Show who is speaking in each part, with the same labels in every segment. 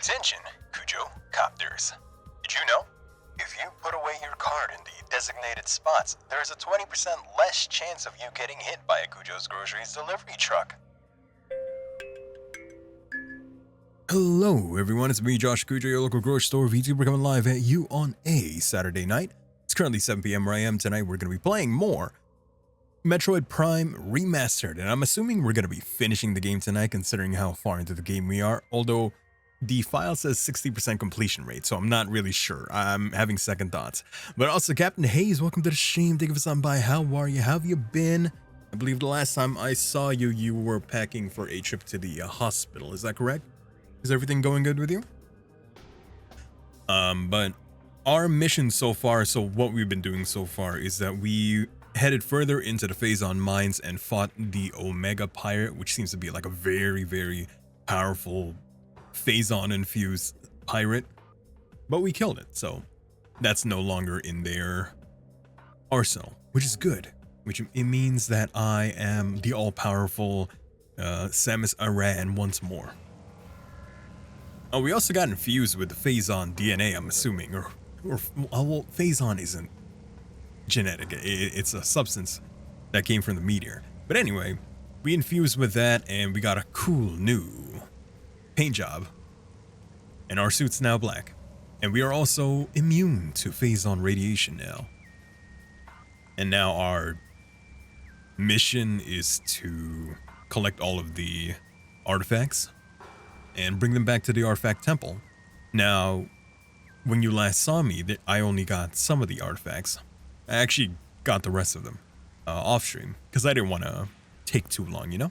Speaker 1: Attention, Kuju copters. Did you know? If you put away your card in the designated spots, there is a 20% less chance of you getting hit by a Kujo's Groceries delivery truck.
Speaker 2: Hello everyone, it's me Josh Kuju, your local grocery store VTuber, coming live at you on a Saturday night. It's currently 7 p.m. where I am. Tonight we're going to be playing more Metroid Prime Remastered, and I'm assuming we're going to be finishing the game tonight considering how far into the game we are, although the file says 60% completion rate, so I'm not really sure. I'm having second thoughts. But also, Captain Hayes, welcome to the stream. Thank you for stopping by. How are you? How have you been? I believe the last time I saw you, you were packing for a trip to the hospital. Is that correct? Is everything going good with you? But our mission so far, so what we've been doing so far is that we headed further into the Phazon mines and fought the Omega Pirate, which seems to be like a very, very powerful Phazon infused pirate. But we killed it, so that's no longer in their arsenal, which is good. Which it means that I am the all-powerful Samus Aran once more. Oh, we also got infused with the Phazon DNA, I'm assuming, or well, Phazon isn't genetic. It's a substance that came from the meteor. But anyway, we infused with that, and we got a cool new paint job, and our suit's now black. And we are also immune to Phazon radiation now. And now our mission is to collect all of the artifacts and bring them back to the artifact temple. Now, when you last saw me, I only got some of the artifacts. I actually got the rest of them off stream because I didn't want to take too long, you know?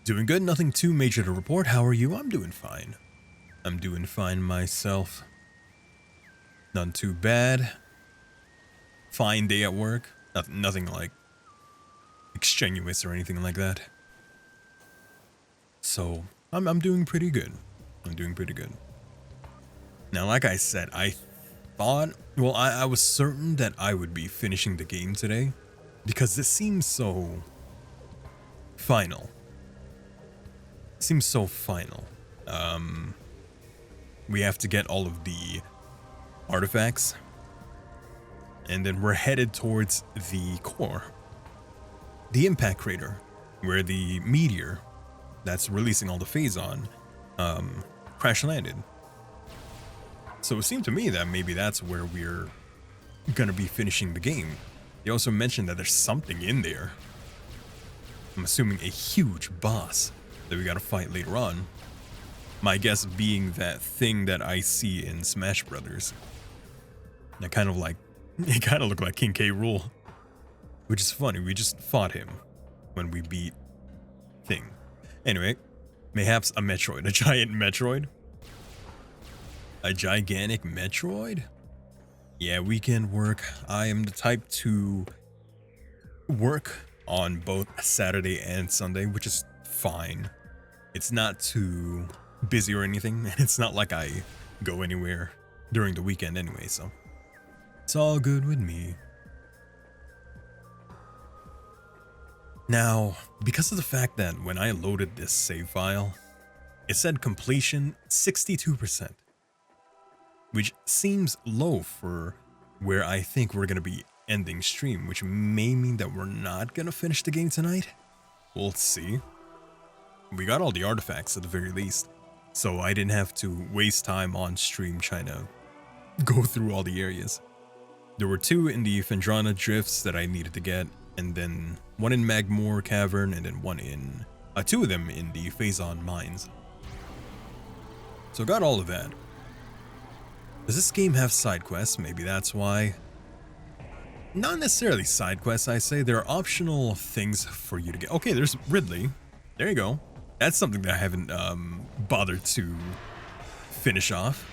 Speaker 2: Doing good, nothing too major to report. How are you? I'm doing fine. I'm doing fine myself. None too bad. Fine day at work. Nothing like extraneous or anything like that. So I'm doing pretty good. I'm doing pretty good. Now, like I said, I thought, well, I was certain that I would be finishing the game today because this seems so final. It seems so final. We have to get all of the artifacts, and then we're headed towards the core, the impact crater, where the meteor that's releasing all the phazon crash landed. So it seemed to me that maybe that's where we're gonna be finishing the game. They also mentioned that there's something in there. I'm assuming a huge boss that we gotta fight later on. My guess being that thing that I see in Smash Brothers. That kind of like, it kind of looked like King K. Rool. Which is funny, we just fought him when we beat Thing. Anyway, mayhaps a Metroid, a giant Metroid. A gigantic Metroid? Yeah, weekend work. I am the type to work on both Saturday and Sunday, which is fine. It's not too busy or anything, and it's not like I go anywhere during the weekend anyway, so it's all good with me. Now, because of the fact that when I loaded this save file, it said completion 62%, which seems low for where I think we're going to be ending stream, which may mean that we're not going to finish the game tonight. We'll see. We got all the artifacts at the very least, so I didn't have to waste time on stream trying to go through all the areas. There were 2 in the Phendrana drifts that I needed to get, and then 1 in Magmoor Cavern, and then 1 in 2 of them in the Phazon mines. So got all of that. Does this game have side quests? Maybe that's why. Not necessarily side quests, I say. There are optional things for you to get. Okay, there's Ridley. There you go. That's something that I haven't bothered to finish off.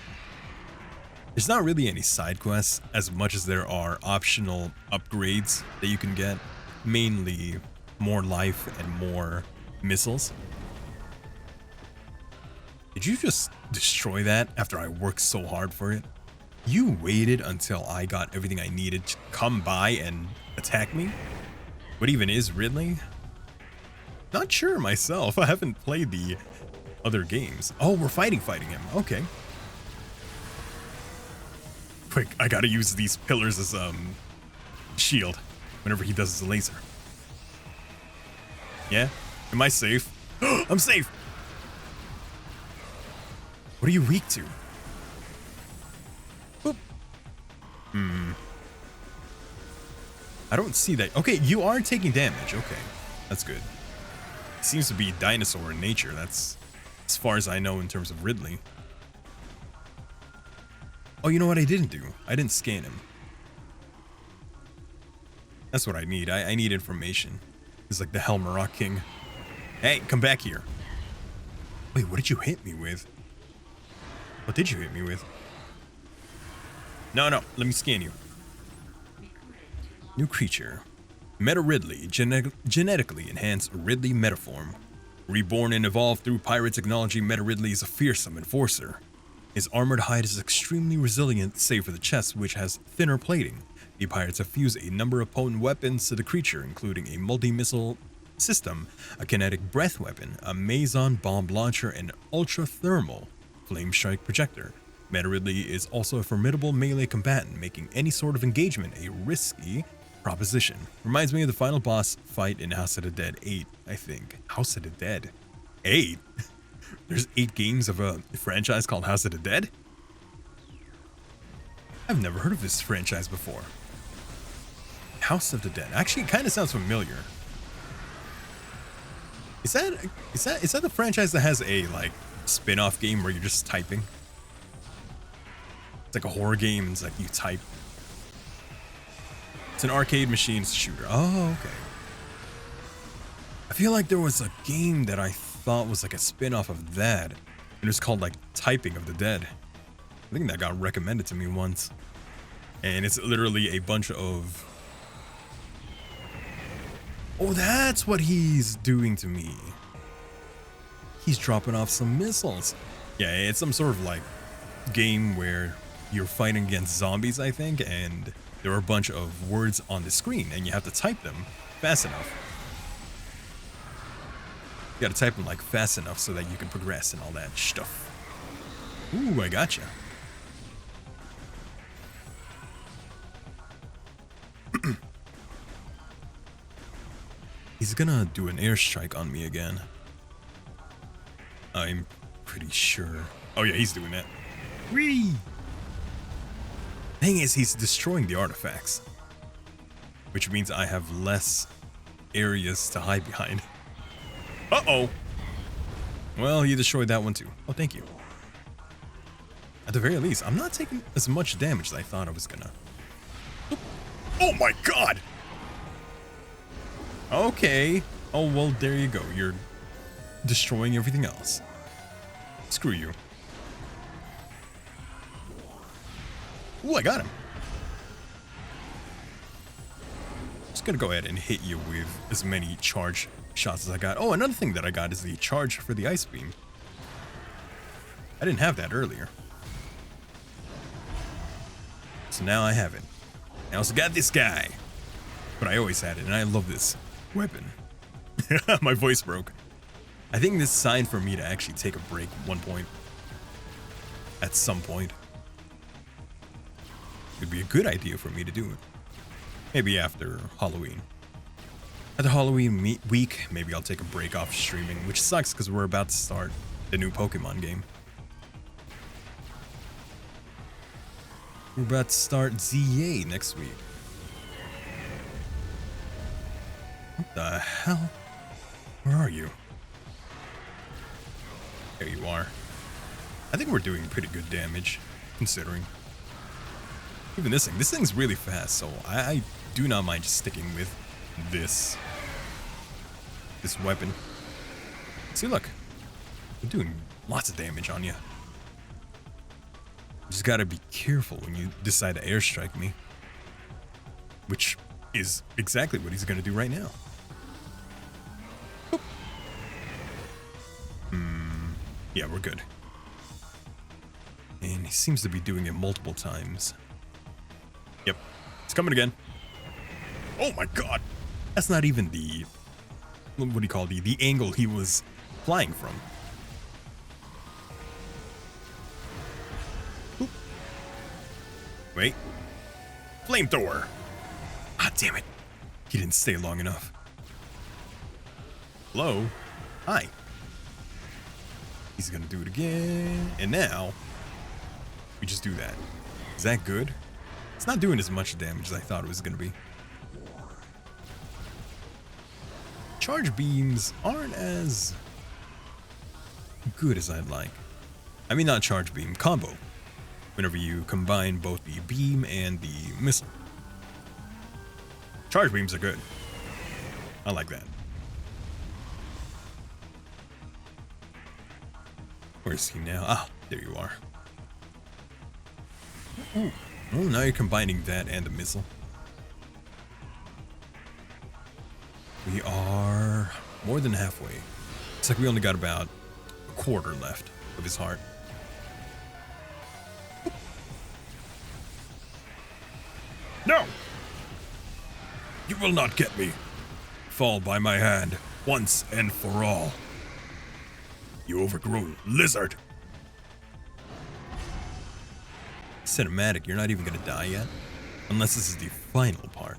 Speaker 2: There's not really any side quests as much as there are optional upgrades that you can get. Mainly more life and more missiles. Did you just destroy that after I worked so hard for it? You waited until I got everything I needed to come by and attack me? What even is Ridley? Not sure myself. I haven't played the other games. Oh, we're fighting him. Okay. Quick, I gotta use these pillars as shield whenever he does his laser. Yeah? Am I safe? I'm safe! What are you weak to? Boop. I don't see that. Okay, you are taking damage. Okay, that's good. He seems to be dinosaur in nature. That's as far as I know in terms of Ridley. Oh, you know what I didn't do? I didn't scan him. That's what I need. I need information. He's like the Helmarok King. Hey, come back here. Wait, what did you hit me with? What did you hit me with? No, let me scan you. New creature. Meta Ridley, genetically enhanced Ridley metaform. Reborn and evolved through pirate technology, Meta Ridley is a fearsome enforcer. His armored hide is extremely resilient, save for the chest, which has thinner plating. The pirates have fused a number of potent weapons to the creature, including a multi-missile system, a kinetic breath weapon, a Mason bomb launcher, and ultra-thermal flame strike projector. Meta Ridley is also a formidable melee combatant, making any sort of engagement a risky proposition. Reminds me of the final boss fight in House of the Dead 8, I think. House of the Dead 8? There's 8 games of a franchise called House of the Dead? I've never heard of this franchise before. House of the Dead. Actually, it kind of sounds familiar. Is that the franchise that has a like spin-off game where you're just typing? It's like a horror game, and it's like you type. It's an arcade machine shooter. Oh, okay. I feel like there was a game that I thought was like a spin-off of that. It was called like Typing of the Dead. I think that got recommended to me once. And it's literally a bunch of... Oh, that's what he's doing to me. He's dropping off some missiles. Yeah, it's some sort of like game where you're fighting against zombies, I think, and there are a bunch of words on the screen and you have to type them fast enough. You gotta type them like fast enough so that you can progress and all that stuff. Ooh, I gotcha. He's gonna do an airstrike on me again. I'm pretty sure. Oh yeah, he's doing that. Whee! Thing is, he's destroying the artifacts, which means I have less areas to hide behind. Uh-oh! Well, he destroyed that one too. Oh, thank you. At the very least, I'm not taking as much damage as I thought I was gonna. Oh my god! Okay. Oh, well, there you go. You're destroying everything else. Screw you. Ooh, I got him. Just gonna go ahead and hit you with as many charge shots as I got. Oh, another thing that I got is the charge for the ice beam. I didn't have that earlier. So now I have it. I also got this guy. But I always had it, and I love this weapon. My voice broke. I think this is time for me to actually take a break at one point. At some point. It'd be a good idea for me to do it. Maybe after Halloween. After Halloween week, maybe I'll take a break off streaming, which sucks because we're about to start the new Pokemon game. We're about to start ZA next week. What the hell? Where are you? There you are. I think we're doing pretty good damage, considering. Even this thing's really fast, so I do not mind just sticking with this weapon. See, look, I'm doing lots of damage on you. You just gotta be careful when you decide to airstrike me, which is exactly what he's gonna do right now. Yeah, we're good. And he seems to be doing it multiple times. Yep, it's coming again. Oh my god! That's not even the, what do you call the angle he was flying from. Oop. Wait. Flamethrower! Ah, damn it. He didn't stay long enough. Hello? Hi. He's gonna do it again. And now, we just do that. Is that good? It's not doing as much damage as I thought it was gonna be. Charge beams aren't as good as I'd like. I mean, not charge beam, combo. Whenever you combine both the beam and the missile. Charge beams are good. I like that. Where's he now? Ah, there you are. Ooh. Oh, now you're combining that and the missile. We are more than halfway. It's like we only got about a quarter left of his heart. No! You will not get me. Fall by my hand, once and for all. You overgrown lizard. Cinematic, you're not even gonna die yet? Unless this is the final part.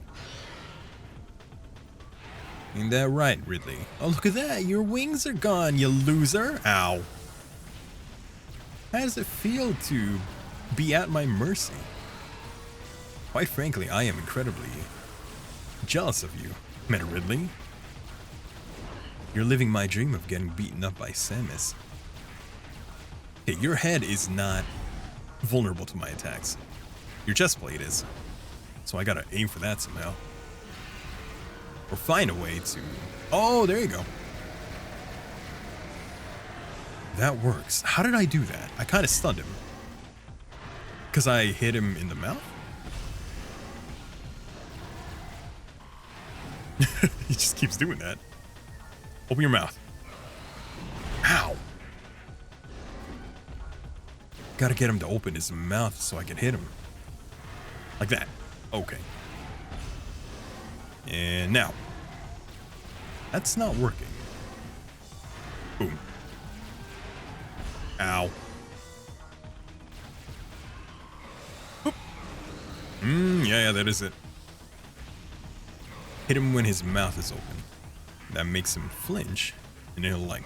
Speaker 2: Ain't that right, Ridley? Oh, look at that, your wings are gone, you loser. Ow. How does it feel to be at my mercy? Quite frankly, I am incredibly jealous of you, Meta Ridley. You're living my dream of getting beaten up by Samus. Okay, your head is not vulnerable to my attacks. Your chest plate is. So I gotta aim for that somehow. Or find a way to... Oh, there you go. That works. How did I do that? I kind of stunned him. Because I hit him in the mouth? He just keeps doing that. Open your mouth. Ow. Gotta get him to open his mouth so I can hit him. Like that. Okay. And now. That's not working. Boom. Ow. Boop. Yeah, that is it. Hit him when his mouth is open. That makes him flinch, and he'll, like,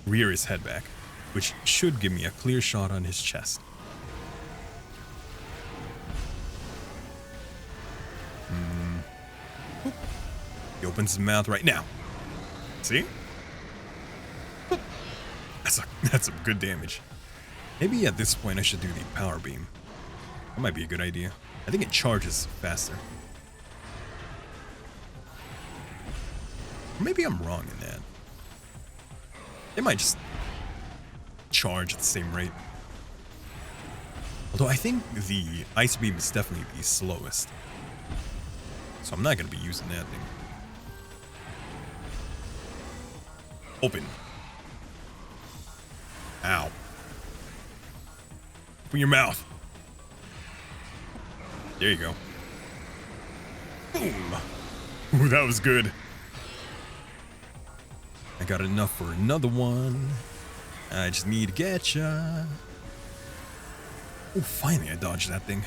Speaker 2: rear his head back, which should give me a clear shot on his chest. He opens his mouth right now. See? That's some good damage. Maybe at this point I should do the power beam. That might be a good idea. I think it charges faster. Or maybe I'm wrong in that. It might just charge at the same rate. Although I think the ice beam is definitely the slowest. So I'm not going to be using that thing. Open. Ow. Open your mouth. There you go. Boom. Ooh, that was good. I got enough for another one. I just need to get ya. Oh, finally I dodged that thing.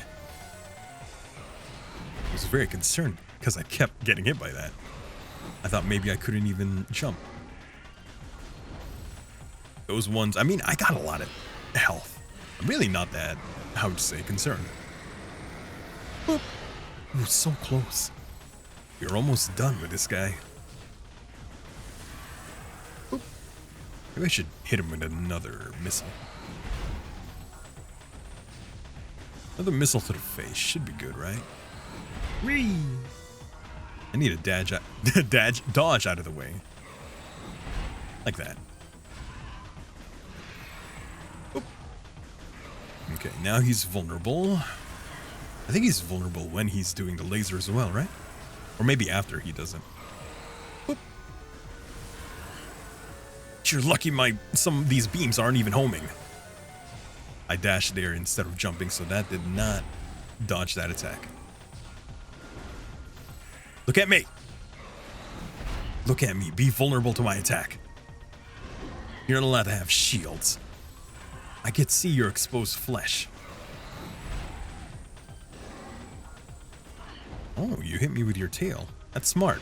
Speaker 2: I was very concerned because I kept getting hit by that. I thought maybe I couldn't even jump. Those ones, I mean, I got a lot of health. I'm really not that, how would you say, concerned. Boop. Ooh, so close. You're almost done with this guy. Boop. Maybe I should hit him with another missile. Another missile to the face should be good, right? Whee! I need a dodge out of the way. Like that. Boop. Okay, now he's vulnerable. I think he's vulnerable when he's doing the laser as well, right? Or maybe after he does it. Boop. You're lucky some of these beams aren't even homing. I dashed there instead of jumping, so that did not dodge that attack. Look at me. Look at me. Be vulnerable to my attack. You're not allowed to have shields. I can see your exposed flesh. Oh, you hit me with your tail. That's smart.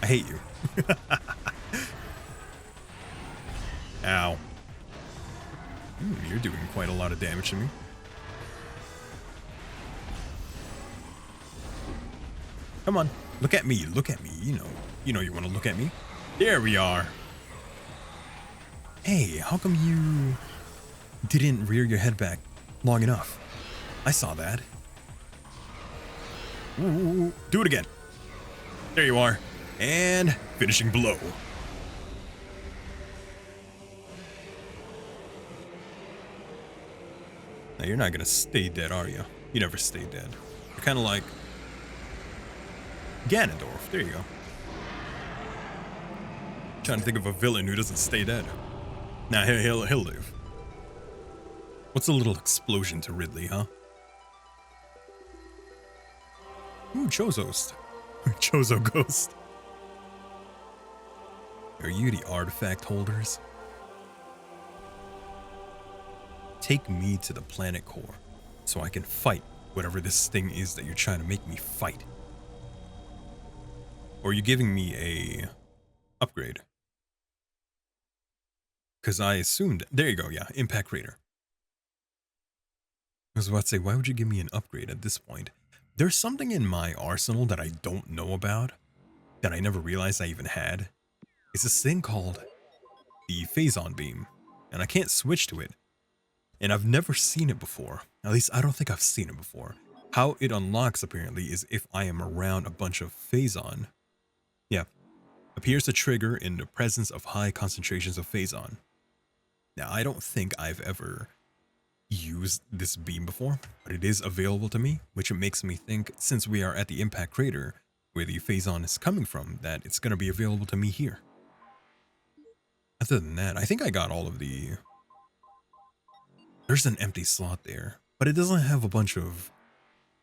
Speaker 2: I hate you. Ow. You're doing quite a lot of damage to me. Come on. Look at me. Look at me. You know you want to look at me. There we are. Hey, how come you didn't rear your head back long enough? I saw that. Ooh, do it again. There you are. And finishing blow. Now you're not gonna stay dead, are you? You never stay dead. You're kind of like Ganondorf. There you go. Trying to think of a villain who doesn't stay dead. Nah, he'll live. What's a little explosion to Ridley, huh? Ooh, Chozost. Chozo Ghost. Are you the artifact holders? Take me to the planet core so I can fight whatever this thing is that you're trying to make me fight. Or are you giving me a upgrade? Because I assumed, there you go, yeah, impact crater. I was about to say, why would you give me an upgrade at this point? There's something in my arsenal that I don't know about, that I never realized I even had. It's this thing called the Phazon Beam, and I can't switch to it. And I've never seen it before. At least I don't think I've seen it before. How it unlocks, apparently, is if I am around a bunch of Phazon. Yeah. Appears to trigger in the presence of high concentrations of Phazon. Now, I don't think I've ever used this beam before, but it is available to me, which makes me think, since we are at the impact crater, where the Phazon is coming from, that it's going to be available to me here. Other than that, I think I got all of the... There's an empty slot there, but it doesn't have a bunch of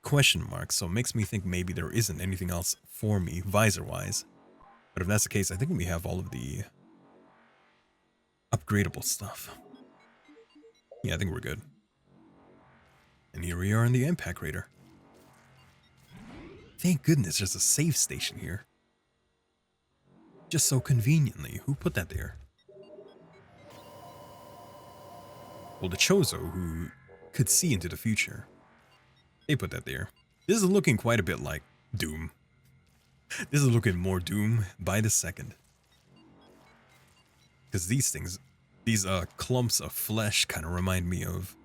Speaker 2: question marks, so it makes me think maybe there isn't anything else for me, visor-wise. But if that's the case, I think we have all of the upgradable stuff. Yeah, I think we're good. And here we are in the impact crater. Thank goodness there's a save station here. Just so conveniently. Who put that there? Well, the Chozo, who could see into the future. They put that there. This is looking quite a bit like Doom. This is looking more Doom by the second. Because these things, these clumps of flesh kind of remind me of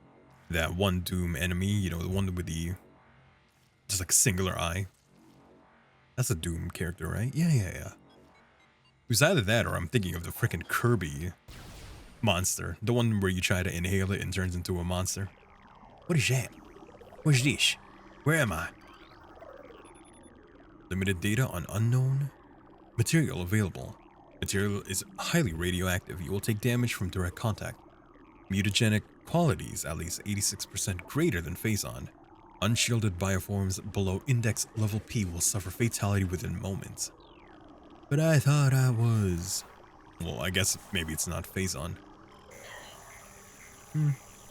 Speaker 2: that one Doom enemy, you know, the one with the just like singular eye. That's a Doom character, right? Yeah. It was either that or I'm thinking of the frickin' Kirby monster. The one where you try to inhale it and turns into a monster. What is that? What's this? Where am I? Limited data on unknown material available. Material is highly radioactive. You will take damage from direct contact. Mutagenic qualities at least 86% greater than Phazon. Unshielded bioforms below index level P will suffer fatality within moments. But I thought I was... Well, I guess maybe it's not Phazon.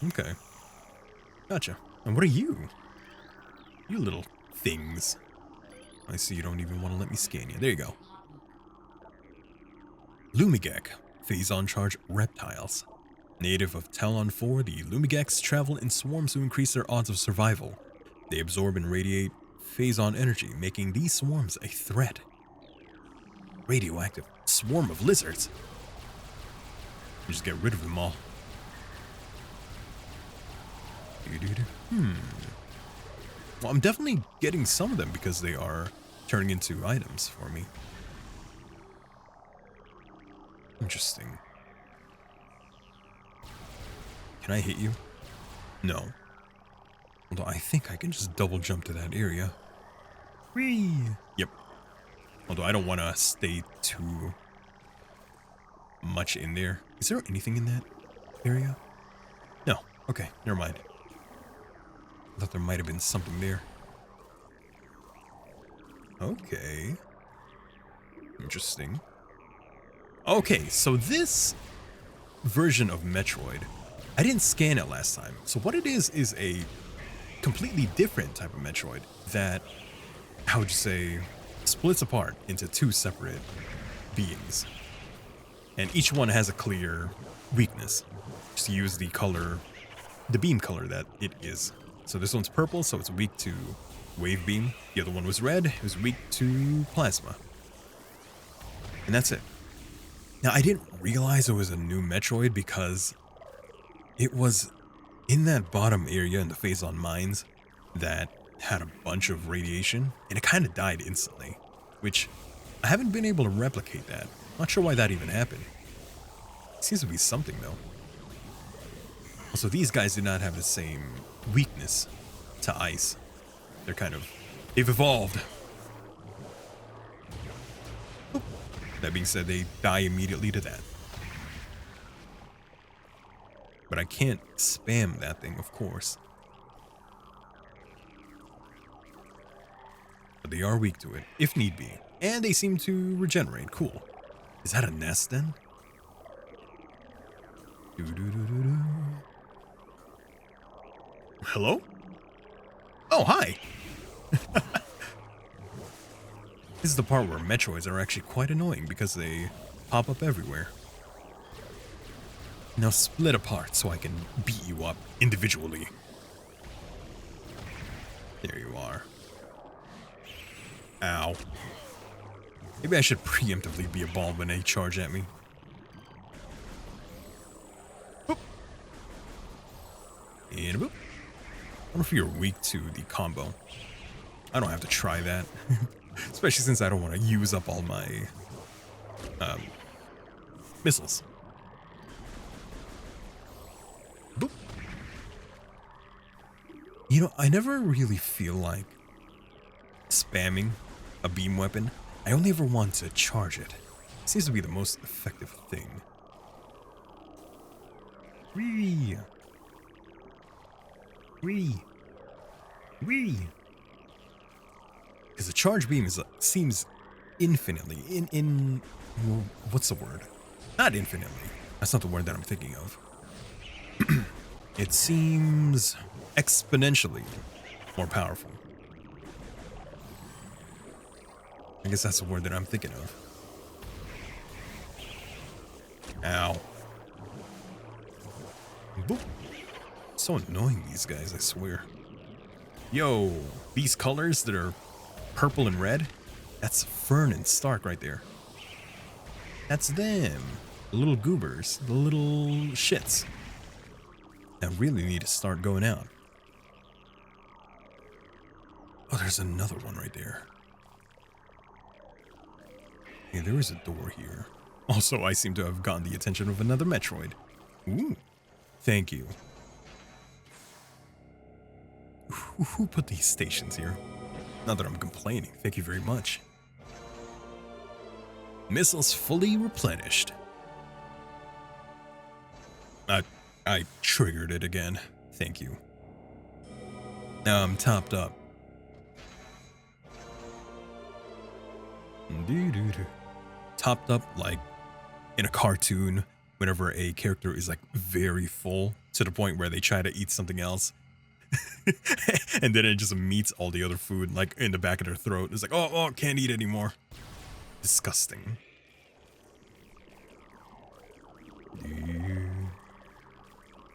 Speaker 2: Okay. Gotcha. And what are you? You little things. I see you don't even want to let me scan you. There you go. Lumigek. Phazon charge reptiles. Native of Talon 4, the Lumigeks travel in swarms to increase their odds of survival. They absorb and radiate Phazon energy, making these swarms a threat. Radioactive swarm of lizards. You just get rid of them all. Well, I'm definitely getting some of them because they are turning into items for me. Interesting. Can I hit you? No. Although I think I can just double jump to that area. Whee! Yep. Although I don't want to stay too much in there. Is there anything in that area? No. Okay, never mind. I thought there might have been something there. Okay. Interesting. Okay, so this version of Metroid, I didn't scan it last time. So what it is a completely different type of Metroid that, how would you say, splits apart into two separate beings. And each one has a clear weakness. Just use the color, the beam color that it is. So this one's purple, so it's weak to wave beam. The other one was red, it was weak to plasma. And that's it. Now, I didn't realize it was a new Metroid because it was in that bottom area in the Phazon mines that had a bunch of radiation, and it kind of died instantly, which I haven't been able to replicate that. Not sure why that even happened. Seems to be something, though. Also, these guys did not have the same weakness to ice. They're they've evolved. Oop. That being said, they die immediately to that. But I can't spam that thing, of course. But they are weak to it, if need be. And they seem to regenerate. Cool. Is that a nest, then? Doo-doo-doo-doo-doo. Hello? Oh, hi! This is the part where Metroids are actually quite annoying because they pop up everywhere. Now split apart so I can beat you up individually. There you are. Ow. Maybe I should preemptively be a ball when they charge at me. Boop. And boop. I wonder if you're weak to the combo. I don't have to try that. Especially since I don't want to use up all my missiles. Boop. You know, I never really feel like spamming a beam weapon. I only ever want to charge it. Seems to be the most effective thing. Wee. Wee. Wee. Because the charge beam seems infinitely what's the word? Not infinitely. That's not the word that I'm thinking of. It seems exponentially more powerful. I guess that's the word that I'm thinking of. Ow. Boop. So annoying, these guys, I swear. Yo, these colors that are purple and red, that's Fern and Stark right there. That's them. The little goobers, the little shits that really need to start going out. Oh, there's another one right there. Hey, there is a door here. Also, I seem to have gotten the attention of another Metroid. Ooh, thank you. Who put these stations here? Not that I'm complaining. Thank you very much. Missiles fully replenished. I triggered it again. Thank you. Now I'm topped up. Topped up like in a cartoon whenever a character is like very full to the point where they try to eat something else. And then it just meets all the other food like in the back of their throat. It's like, oh, can't eat anymore. Disgusting.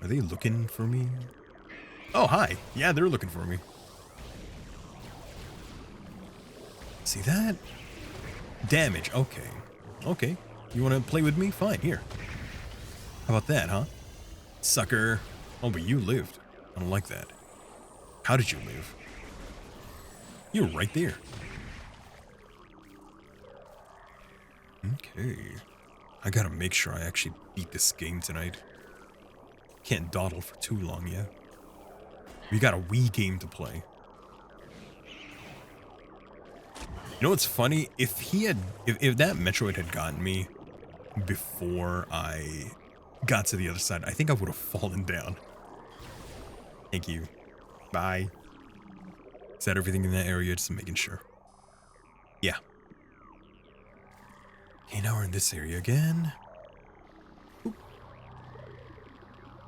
Speaker 2: Are they looking for me? Oh, hi. Yeah, they're looking for me. See that? Damage. Okay. Okay. You want to play with me? Fine. Here. How about that, huh? Sucker. Oh, but you lived. I don't like that. How did you live? You're right there. Okay. I gotta make sure I actually beat this game tonight. Can't dawdle for too long yet. We got a Wii game to play. You know what's funny? If that Metroid had gotten me before I got to the other side, I think I would have fallen down. Thank you. Bye. Is that everything in that area? Just making sure. Yeah. Okay, now we're in this area again. Oop.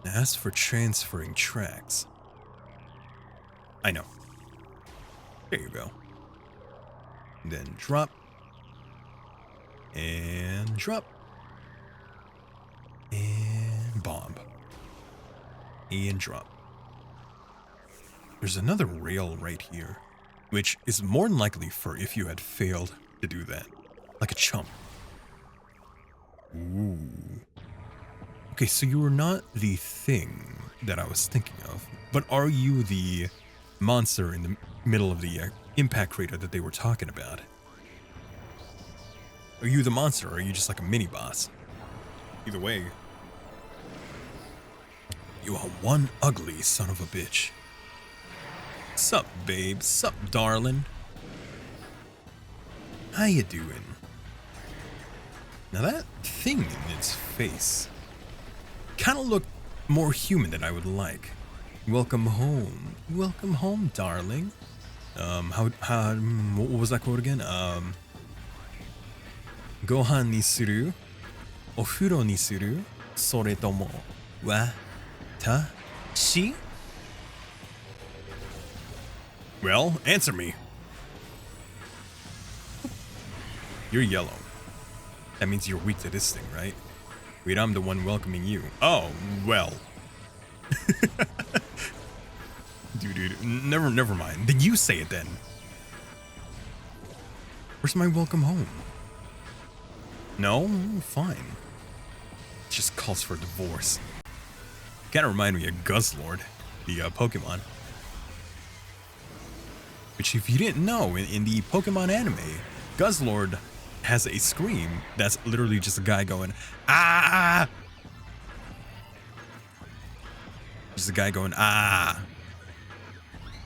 Speaker 2: Now ask for transferring tracks. I know. There you go. Then drop. And drop. And bomb. And drop. There's another rail right here, which is more than likely for if you had failed to do that. Like a chump. Ooh. Okay, so you were not the thing that I was thinking of, but are you the monster in the middle of the impact crater that they were talking about? Are you the monster, or are you just like a mini-boss? Either way, you are one ugly son of a bitch. Sup, babe? Sup, darling? How you doing? Now that thing in its face kind of looked more human than I would like. Welcome home. Welcome home, darling. What was that quote again? Gohan ni suru, ofuro ni suru, soretomo watashi? Well, answer me. You're yellow. That means you're weak to this thing, right? Wait, I'm the one welcoming you. Oh, well. Dude, never mind. Then you say it then. Where's my welcome home? No? Fine. It just calls for a divorce. Kinda remind me of Guzzlord, the Pokemon. Which, if you didn't know, in the Pokemon anime, Guzzlord has a scream that's literally just a guy going, ah! Just a guy going, ah!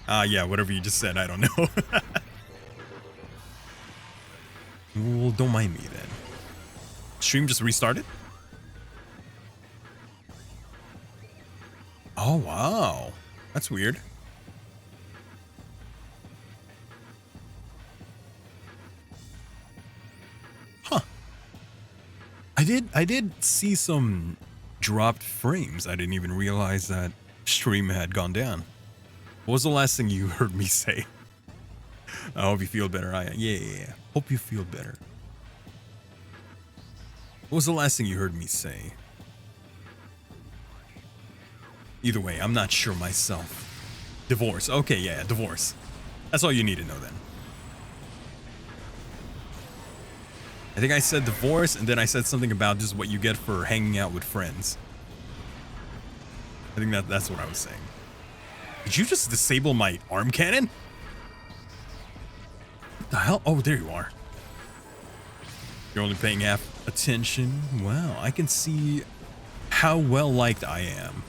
Speaker 2: Yeah, whatever you just said, I don't know. Well, don't mind me then. Stream just restarted? Oh, wow. That's weird. Huh. I did see some dropped frames. I didn't even realize that stream had gone down. What was the last thing you heard me say? I hope you feel better. Yeah. Hope you feel better. What was the last thing you heard me say? Either way, I'm not sure myself. Divorce. Okay, yeah, divorce. That's all you need to know then. I think I said divorce, and then I said something about just what you get for hanging out with friends. I think that's what I was saying. Did you just disable my arm cannon? What the hell? Oh, there you are. You're only paying half attention. Wow, I can see how well liked I am.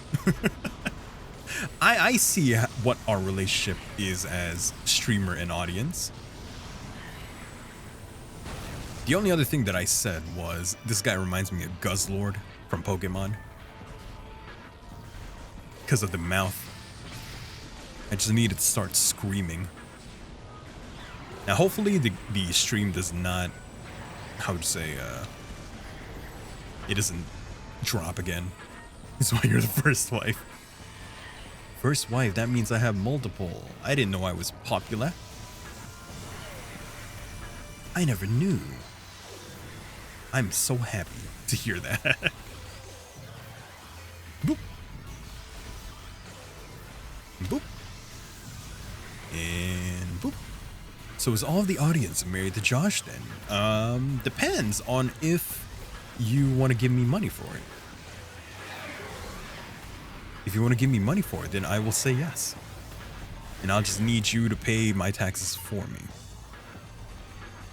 Speaker 2: I see what our relationship is as streamer and audience. The only other thing that I said was, this guy reminds me of Guzzlord from Pokemon. Because of the mouth. I just needed to start screaming. Now hopefully the stream does not, how would you say, it doesn't drop again. That's why you're the first wife. First wife, that means I have multiple. I didn't know I was popular. I never knew. I'm so happy to hear that. Boop. Boop. And boop. So is all of the audience married to Josh then? Depends on if you want to give me money for it. If you want to give me money for it, then I will say yes. And I'll just need you to pay my taxes for me.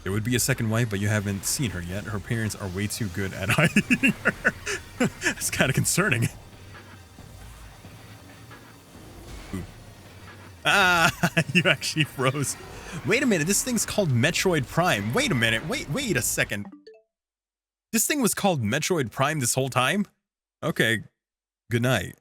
Speaker 2: There would be a second wife, but you haven't seen her yet. Her parents are way too good at hiding her. It's kind of concerning. Ooh. Ah, you actually froze. Wait a minute, this thing's called Metroid Prime. Wait a minute, wait a second. This thing was called Metroid Prime this whole time? Okay, good night.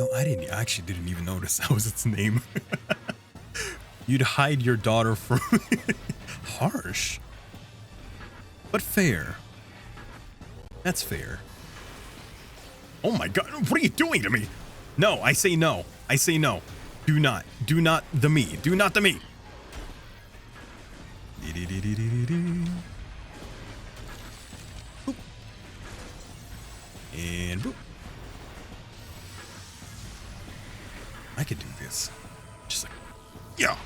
Speaker 2: No, I actually didn't even notice that was its name. You'd hide your daughter from harsh. But fair. That's fair. Oh my god, what are you doing to me? No, I say no. I say no. Do not the me. Do not the me. Boop. And boop. I could do this. Just like, yeah.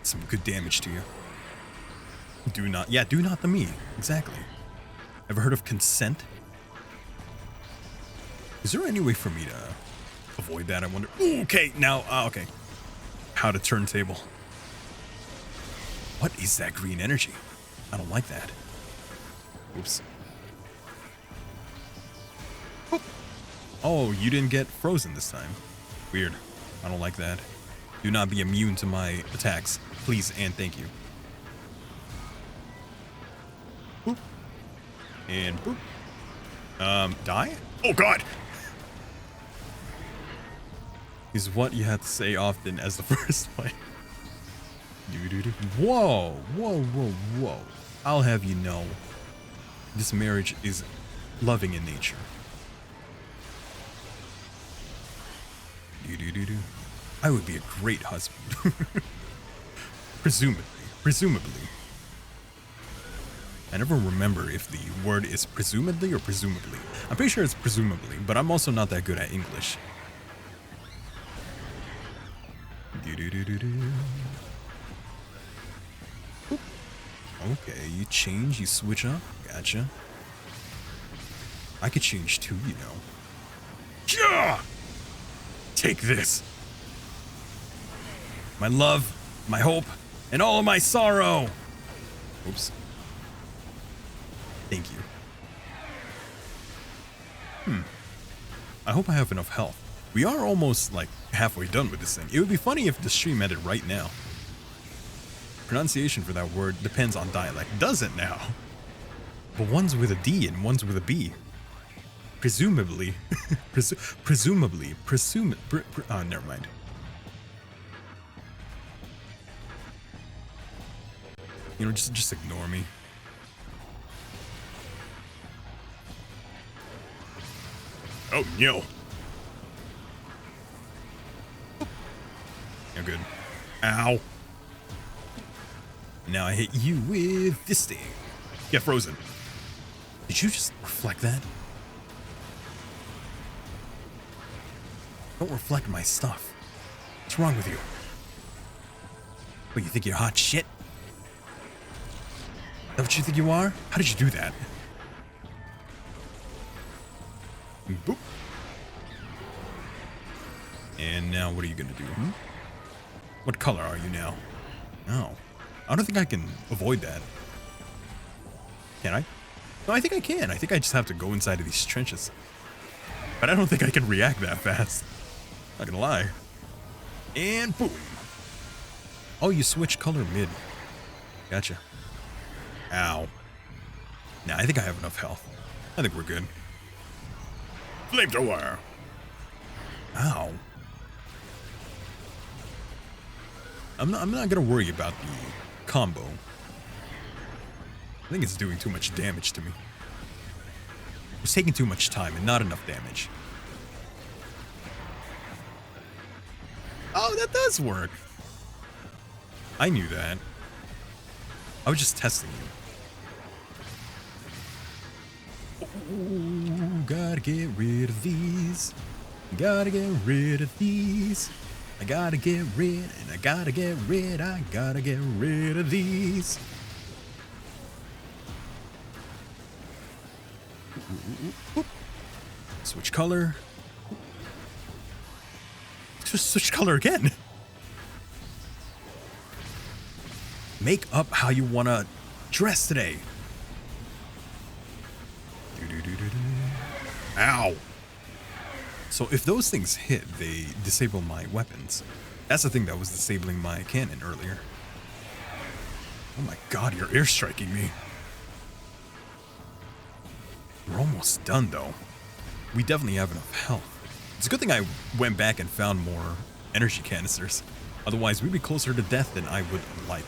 Speaker 2: Some good damage to you. Do not the me. Exactly. Ever heard of consent? Is there any way for me to avoid that, I wonder? Ooh, okay, now, okay. How to turntable. What is that green energy? I don't like that. Oops. Oop. Oh, you didn't get frozen this time. Weird. I don't like that. Do not be immune to my attacks. Please and thank you. Boop. And boop. Die? Oh god! Is what you have to say often as the first one. Whoa, whoa, whoa, whoa. I'll have you know, this marriage is loving in nature. I would be a great husband. Presumably. I never remember if the word is presumably or presumably. I'm pretty sure it's presumably, but I'm also not that good at English. Okay, you change, you switch up. Gotcha. I could change too, you know. Yeah! Take this. My love, my hope, and all of my sorrow. Oops. Thank you. I hope I have enough health. We are almost like halfway done with this thing. It would be funny if the stream ended right now. Pronunciation for that word depends on dialect. Does it now? But one's with a D and one's with a B. Presumably. Oh, never mind. You know, just ignore me. Oh, no. You're good. Ow. Now I hit you with this thing. Get frozen. Did you just reflect that? Don't reflect my stuff. What's wrong with you? What, you think you're hot shit? Is that what you think you are? How did you do that? Boop. And now what are you gonna do? What color are you now? No. I don't think I can avoid that. Can I? No, I think I can. I think I just have to go inside of these trenches. But I don't think I can react that fast. Not gonna lie. And boom. Oh, you switch color mid. Gotcha. Ow. Nah, I think I have enough health. I think we're good. Flamethrower. Ow. I'm not gonna worry about the combo. I think it's doing too much damage to me. It's taking too much time and not enough damage. Oh, that does work. I knew that. I was just testing you. Ooh, gotta get rid of these. Gotta get rid of these. I gotta get rid, and I gotta get rid of these. Switch color. Just switch color again. Make up how you wanna dress today. Ow. So if those things hit, they disable my weapons. That's the thing that was disabling my cannon earlier. Oh my god, you're airstriking me. We're almost done though. We definitely have enough health. It's a good thing I went back and found more energy canisters. Otherwise, we'd be closer to death than I would like.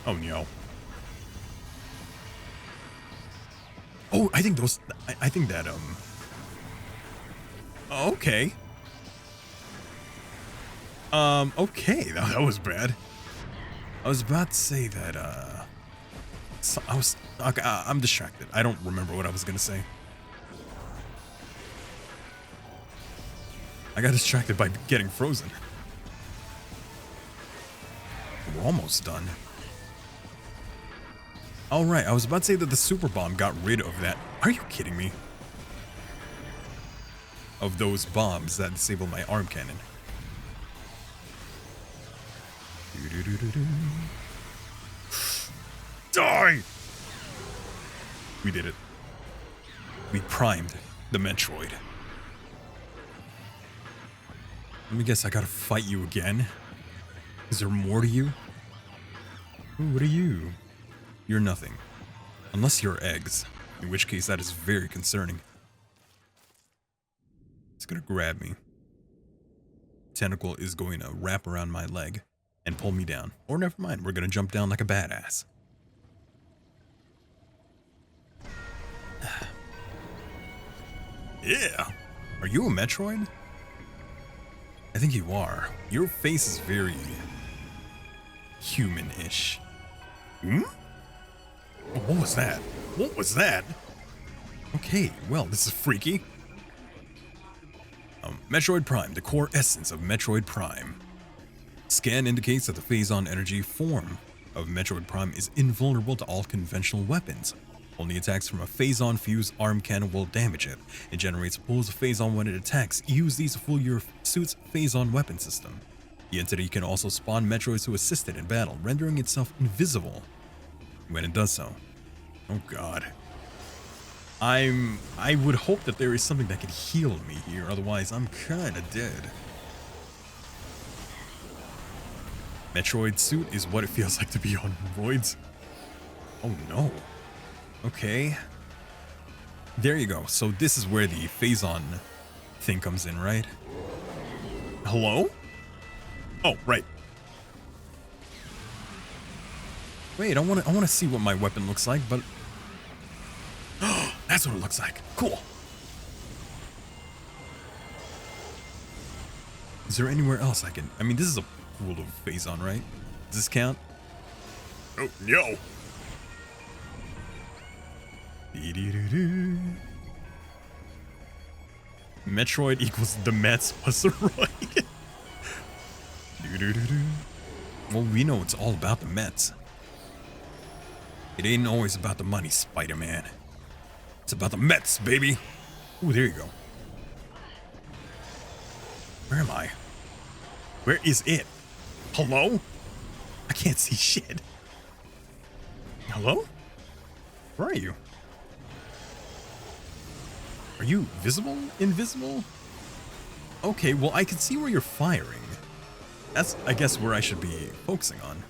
Speaker 2: Oh no. Oh, I think those... I think that, okay. Okay, that was bad. I was about to say that, okay, I'm distracted. I don't remember what I was gonna say. I got distracted by getting frozen. We're almost done. All right, I was about to say that the super bomb got rid of that. Are you kidding me? Of those bombs that disable my arm cannon. Die! We did it. We primed the Metroid. Let me guess, I gotta fight you again? Is there more to you? Ooh, what are you? You're nothing. Unless you're eggs, in which case that is very concerning. It's gonna grab me. Tentacle is going to wrap around my leg and pull me down. Or never mind, we're gonna jump down like a badass. Yeah! Are you a Metroid? I think you are. Your face is very human-ish. Hmm? What was that? What was that? Okay, well, this is freaky. Metroid Prime, the core essence of Metroid Prime. Scan indicates that the phazon energy form of Metroid Prime is invulnerable to all conventional weapons. Only attacks from a phazon fused arm cannon will damage it. It generates pools of phazon when it attacks. Use these to fool your suit's phazon weapon system. The entity can also spawn Metroids to assist it in battle, rendering itself invisible when it does so. Oh god. I would hope that there is something that could heal me here, otherwise I'm kinda dead. Metroid suit is what it feels like to be on roids. Oh no. Okay. There you go. So this is where the phase-on thing comes in, right? Hello? Oh, right. Wait, I wanna see what my weapon looks like, but that's what it looks like. Cool. Is there anywhere else I can? I mean, this is a pool of phase-on, right? Does this count? Oh, no. Metroid equals the Mets plus the Roy. Well, we know it's all about the Mets. It ain't always about the money, Spider-Man. It's about the Mets, baby. Ooh, there you go. Where am I? Where is it? Hello? I can't see shit. Hello? Where are you? Are you visible? Invisible? Okay, well, I can see where you're firing. That's, I guess, where I should be focusing on.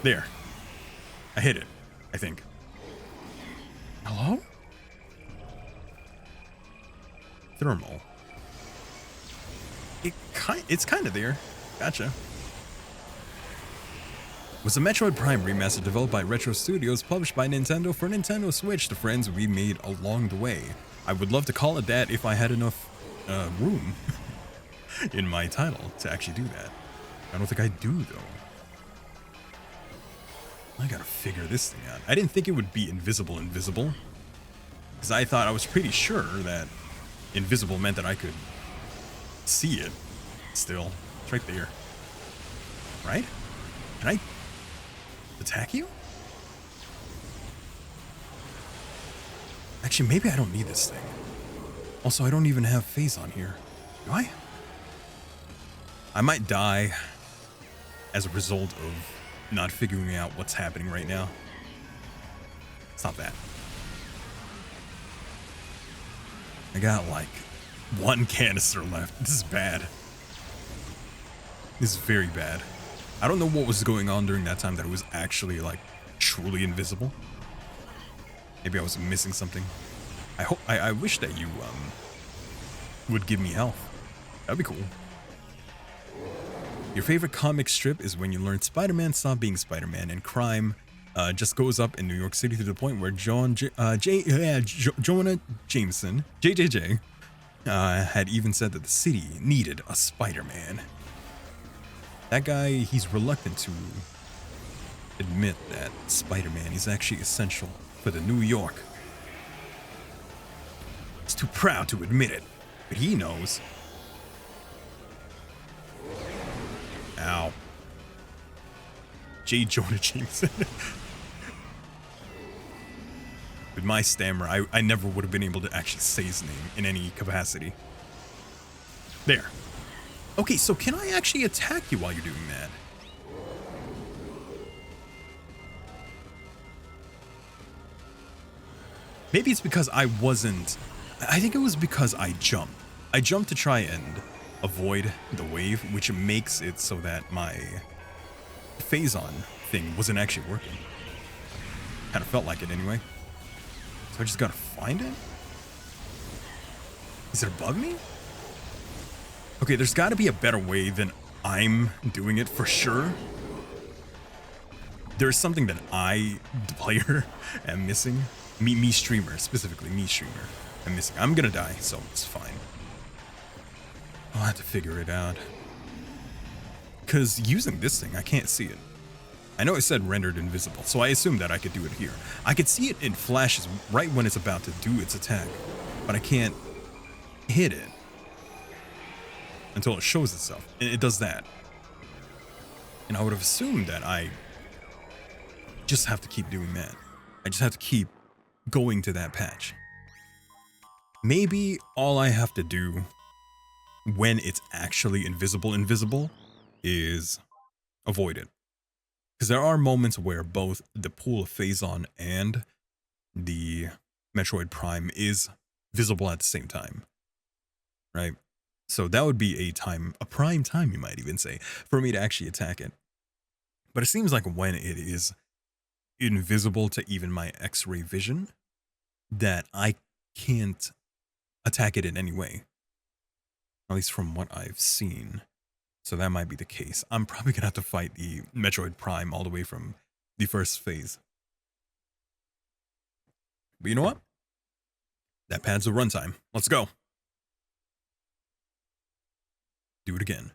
Speaker 2: There. I hit it, I think. Hello? Thermal. It's kind of there. Gotcha. Was a Metroid Prime remaster developed by Retro Studios, published by Nintendo for Nintendo Switch, the friends we made along the way. I would love to call it that if I had enough room in my title to actually do that. I don't think I do, though. I gotta figure this thing out. I didn't think it would be invisible, because I thought I was pretty sure that invisible meant that I could see it still. It's right there. Right? Can I attack you? Actually, maybe I don't need this thing. Also, I don't even have phase on here. Do I? I might die as a result of not figuring out what's happening right now. Stop that. I got like one canister left. This is bad. This is very bad. I don't know what was going on during that time that it was actually like truly invisible. Maybe I was missing something. I wish that you would give me health. That'd be cool. Your favorite comic strip is when you learn Spider-Man stopped being Spider-Man and crime just goes up in New York City to the point where Jonah Jameson, JJJ, had even said that the city needed a Spider-Man. That guy, he's reluctant to admit that Spider-Man is actually essential for the New York. He's too proud to admit it, but he knows. Ow. J. Jonah Jameson. With my stammer, I never would have been able to actually say his name in any capacity. There. Okay, so can I actually attack you while you're doing that? Maybe it's because I wasn't... I think it was because I jumped. I jumped to try and avoid the wave, which makes it so that my phase-on thing wasn't actually working. Kind of felt like it anyway. So I just gotta find it? Is it above me? Okay, there's gotta be a better way than I'm doing it for sure. There's something that I, the player, am missing. Me streamer, specifically me streamer, am missing. I'm gonna die, so it's fine. I'll have to figure it out. Because using this thing, I can't see it. I know it said rendered invisible, so I assumed that I could do it here. I could see it in flashes right when it's about to do its attack, but I can't hit it until it shows itself. It does that. And I would have assumed that I just have to keep doing that. I just have to keep going to that patch. Maybe all I have to do when it's actually invisible is avoid it. Because there are moments where both the pool of Phazon and the Metroid Prime is visible at the same time, right? So that would be a prime time, you might even say, for me to actually attack it. But it seems like when it is invisible to even my X-ray vision, that I can't attack it in any way. At least from what I've seen. So that might be the case. I'm probably gonna have to fight the Metroid Prime all the way from the first phase. But you know what? That pads the runtime. Let's go. Do it again.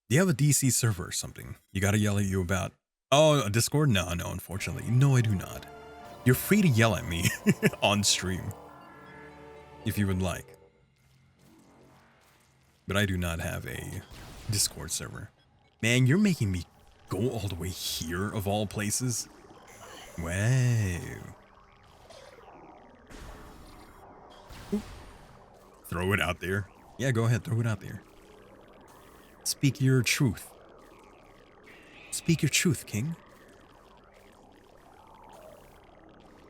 Speaker 2: Do you have a DC server or something? You gotta yell at you about... Oh, a Discord? No, unfortunately. No, I do not. You're free to yell at me on stream. If you would like. But I do not have a Discord server. Man, you're making me go all the way here, of all places? Wow. Ooh. Throw it out there. Yeah, go ahead, throw it out there. Speak your truth. Speak your truth, King.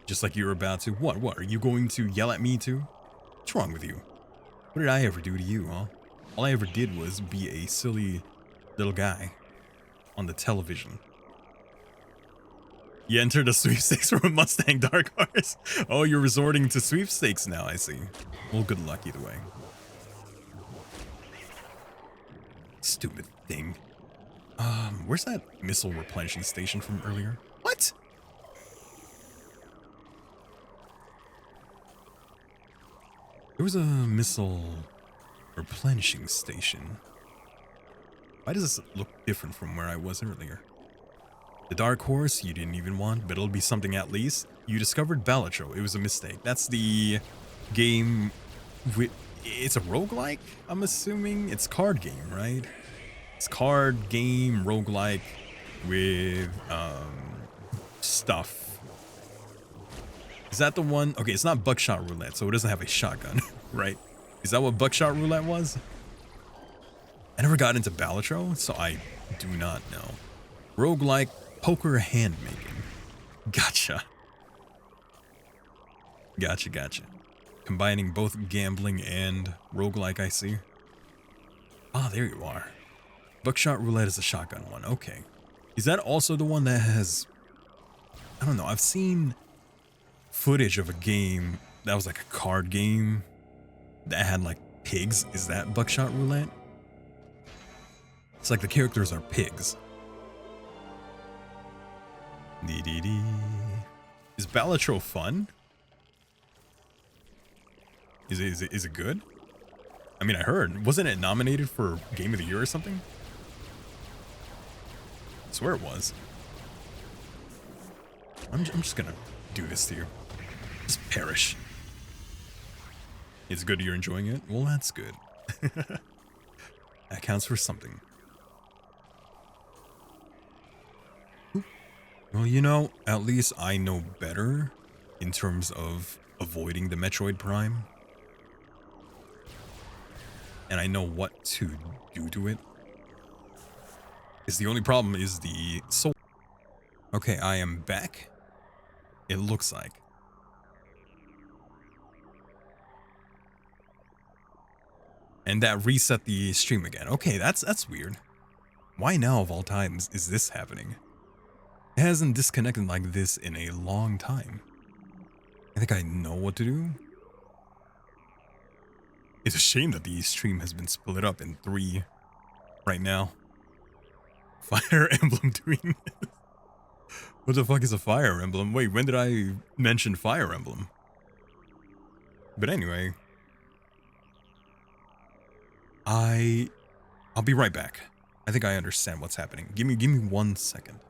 Speaker 2: Just like you're about to. What? Are you going to yell at me too? What's wrong with you? What did I ever do to you, huh? All I ever did was be a silly little guy on the television. You entered a sweepstakes for a Mustang Dark Horse. Oh, you're resorting to sweepstakes now, I see. Well, good luck either way. Stupid thing. Where's that missile replenishing station from earlier? What? There was a missile replenishing station. Why does this look different from where I was earlier? The Dark Horse you didn't even want, but it'll be something at least. You discovered Balatro. It was a mistake. That's the game with... It's a roguelike, I'm assuming? It's card game, right? It's card game, roguelike with stuff. Is that the one? Okay, it's not Buckshot Roulette, so it doesn't have a shotgun, right? Is that what Buckshot Roulette was? I never got into Balatro, so I do not know. Roguelike poker hand making. Gotcha. Gotcha. Combining both gambling and roguelike, I see. Ah, there you are. Buckshot Roulette is a shotgun one. Okay. Is that also the one that has... I don't know. I've seen footage of a game that was like a card game that had like pigs. Is that Buckshot Roulette? It's like the characters are pigs. Is Balatro fun? Is it good? I mean, I heard. Wasn't it nominated for Game of the Year or something? I swear it was. I'm just gonna do this to you. Just perish. It's good you're enjoying it? Well, that's good. That counts for something. Well, you know, at least I know better in terms of avoiding the Metroid Prime. And I know what to do to it. Because the only problem is the soul. Okay, I am back. It looks like. And that reset the stream again. Okay, that's weird. Why now of all times is this happening? It hasn't disconnected like this in a long time. I think I know what to do. It's a shame that the stream has been split up in 3 right now. Fire Emblem doing this. What the fuck is a Fire Emblem? Wait, when did I mention Fire Emblem? But anyway. I'll be right back. I think I understand what's happening. Give me 1 second.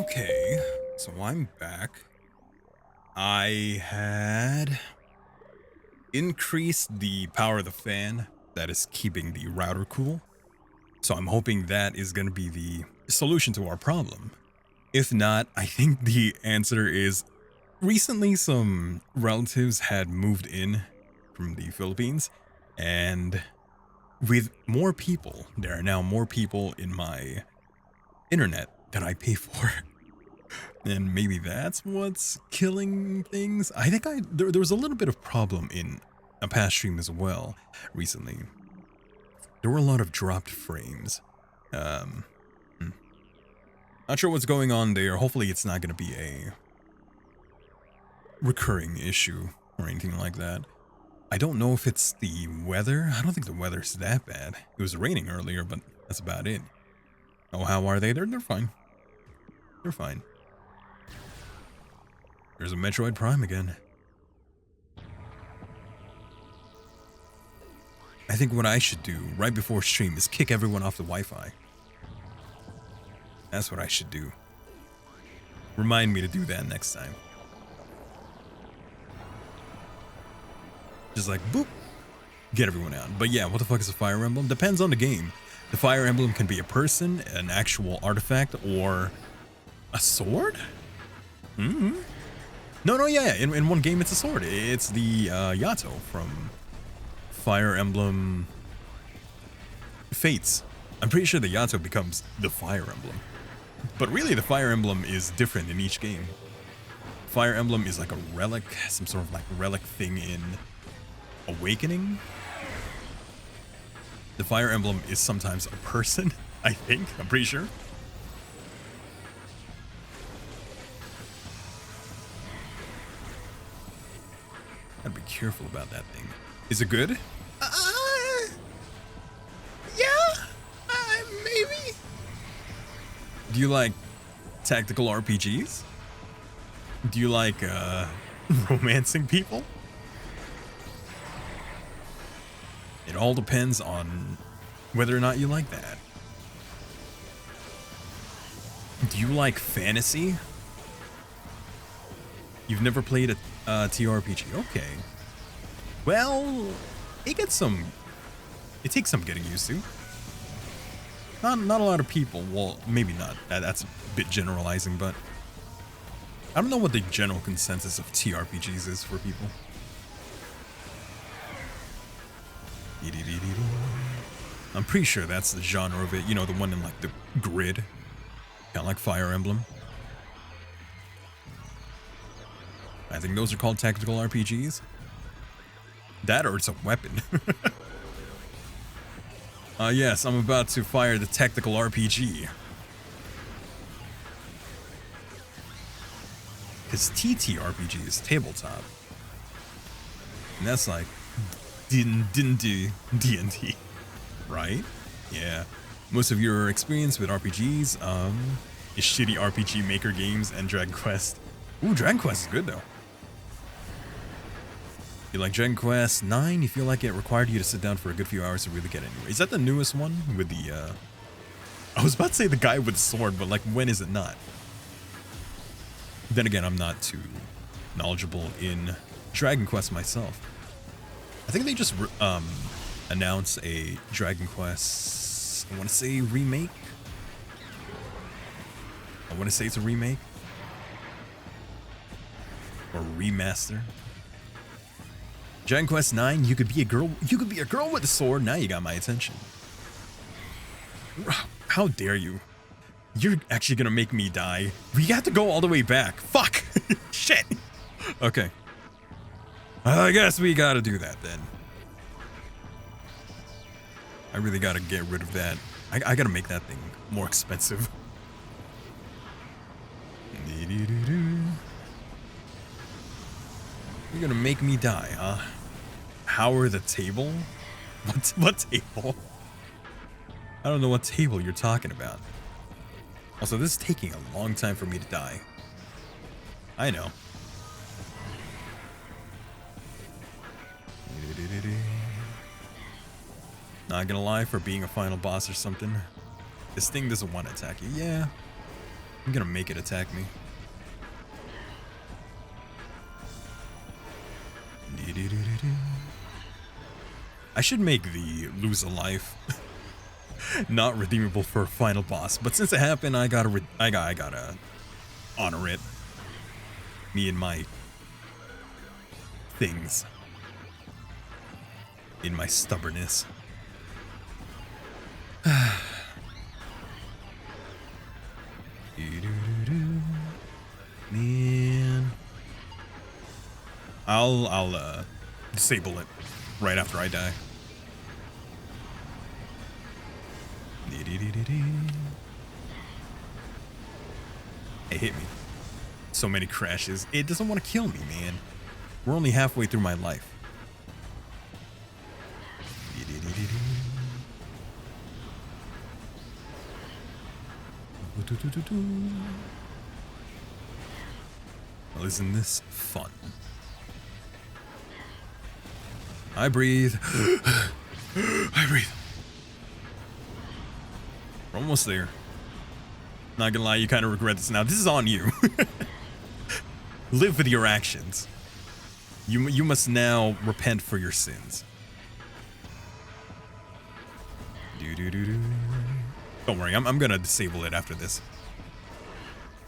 Speaker 2: Okay, so I'm back. I had increased the power of the fan that is keeping the router cool. So I'm hoping that is going to be the solution to our problem. If not, I think the answer is recently some relatives had moved in from the Philippines, and with more people, there are now more people in my internet that I pay for. And maybe that's what's killing things. I think there was a little bit of problem in a past stream as well recently. There were a lot of dropped frames. Not sure what's going on there. Hopefully it's not going to be a recurring issue or anything like that. I don't know if it's the weather. I don't think the weather's that bad. It was raining earlier, but that's about it. Oh, how are they? They're fine. They're fine. There's a Metroid Prime again. I think what I should do right before stream is kick everyone off the Wi-Fi. That's what I should do. Remind me to do that next time. Just like, boop. Get everyone out. But yeah, what the fuck is a Fire Emblem? Depends on the game. The Fire Emblem can be a person, an actual artifact, or a sword? Mm-hmm. No, yeah. In one game, it's a sword. It's the Yato from Fire Emblem Fates. I'm pretty sure the Yato becomes the Fire Emblem. But really, the Fire Emblem is different in each game. Fire Emblem is like a relic, some sort of like relic thing in Awakening. The Fire Emblem is sometimes a person, I think. I'm pretty sure. Gotta be careful about that thing. Is it good? Yeah, maybe. Do you like tactical RPGs? Do you like romancing people? It all depends on whether or not you like that. Do you like fantasy? You've never played a TRPG? Okay. Well, it takes some getting used to. Not a lot of people. Well, maybe not. That's a bit generalizing, but I don't know what the general consensus of TRPGs is for people. I'm pretty sure that's the genre of it. You know, the one in like the grid. Kind of like Fire Emblem. I think those are called tactical RPGs. That or it's a weapon. Yes, I'm about to fire the tactical RPG. Because TTRPG is tabletop. And that's like D&D, right? Yeah. Most of your experience with RPGs is shitty RPG Maker games and Dragon Quest. Ooh, Dragon Quest is good though. You like Dragon Quest 9? You feel like it required you to sit down for a good few hours to really get anywhere. Is that the newest one with the I was about to say the guy with the sword, but like when is it not? Then again, I'm not too knowledgeable in Dragon Quest myself. I think they just announced a Dragon Quest, I want to say remake. I want to say it's a remake. Or remaster. Dragon Quest 9, you could be a girl with a sword. Now you got my attention. How dare you? You're actually gonna make me die. We have to go all the way back. Fuck. Shit. Okay. I guess we gotta do that then. I really gotta get rid of that. I gotta make that thing more expensive. You're gonna make me die, huh? Power the table? What table? I don't know what table you're talking about. Also, this is taking a long time for me to die. I know. Not gonna lie, for being a final boss or something, this thing doesn't want to attack you. Yeah. I'm gonna make it attack me. I should make the lose a life not redeemable for a final boss, but since it happened, I gotta honor it. Me and my things. In my stubbornness. Man. I'll disable it right after I die. It hit me. So many crashes. It doesn't want to kill me, man. We're only halfway through my life. Well, isn't this fun? I breathe. I breathe. We're almost there. Not gonna lie, you kind of regret this now. This is on you. Live with your actions. You must now repent for your sins. Don't worry, I'm gonna disable it after this.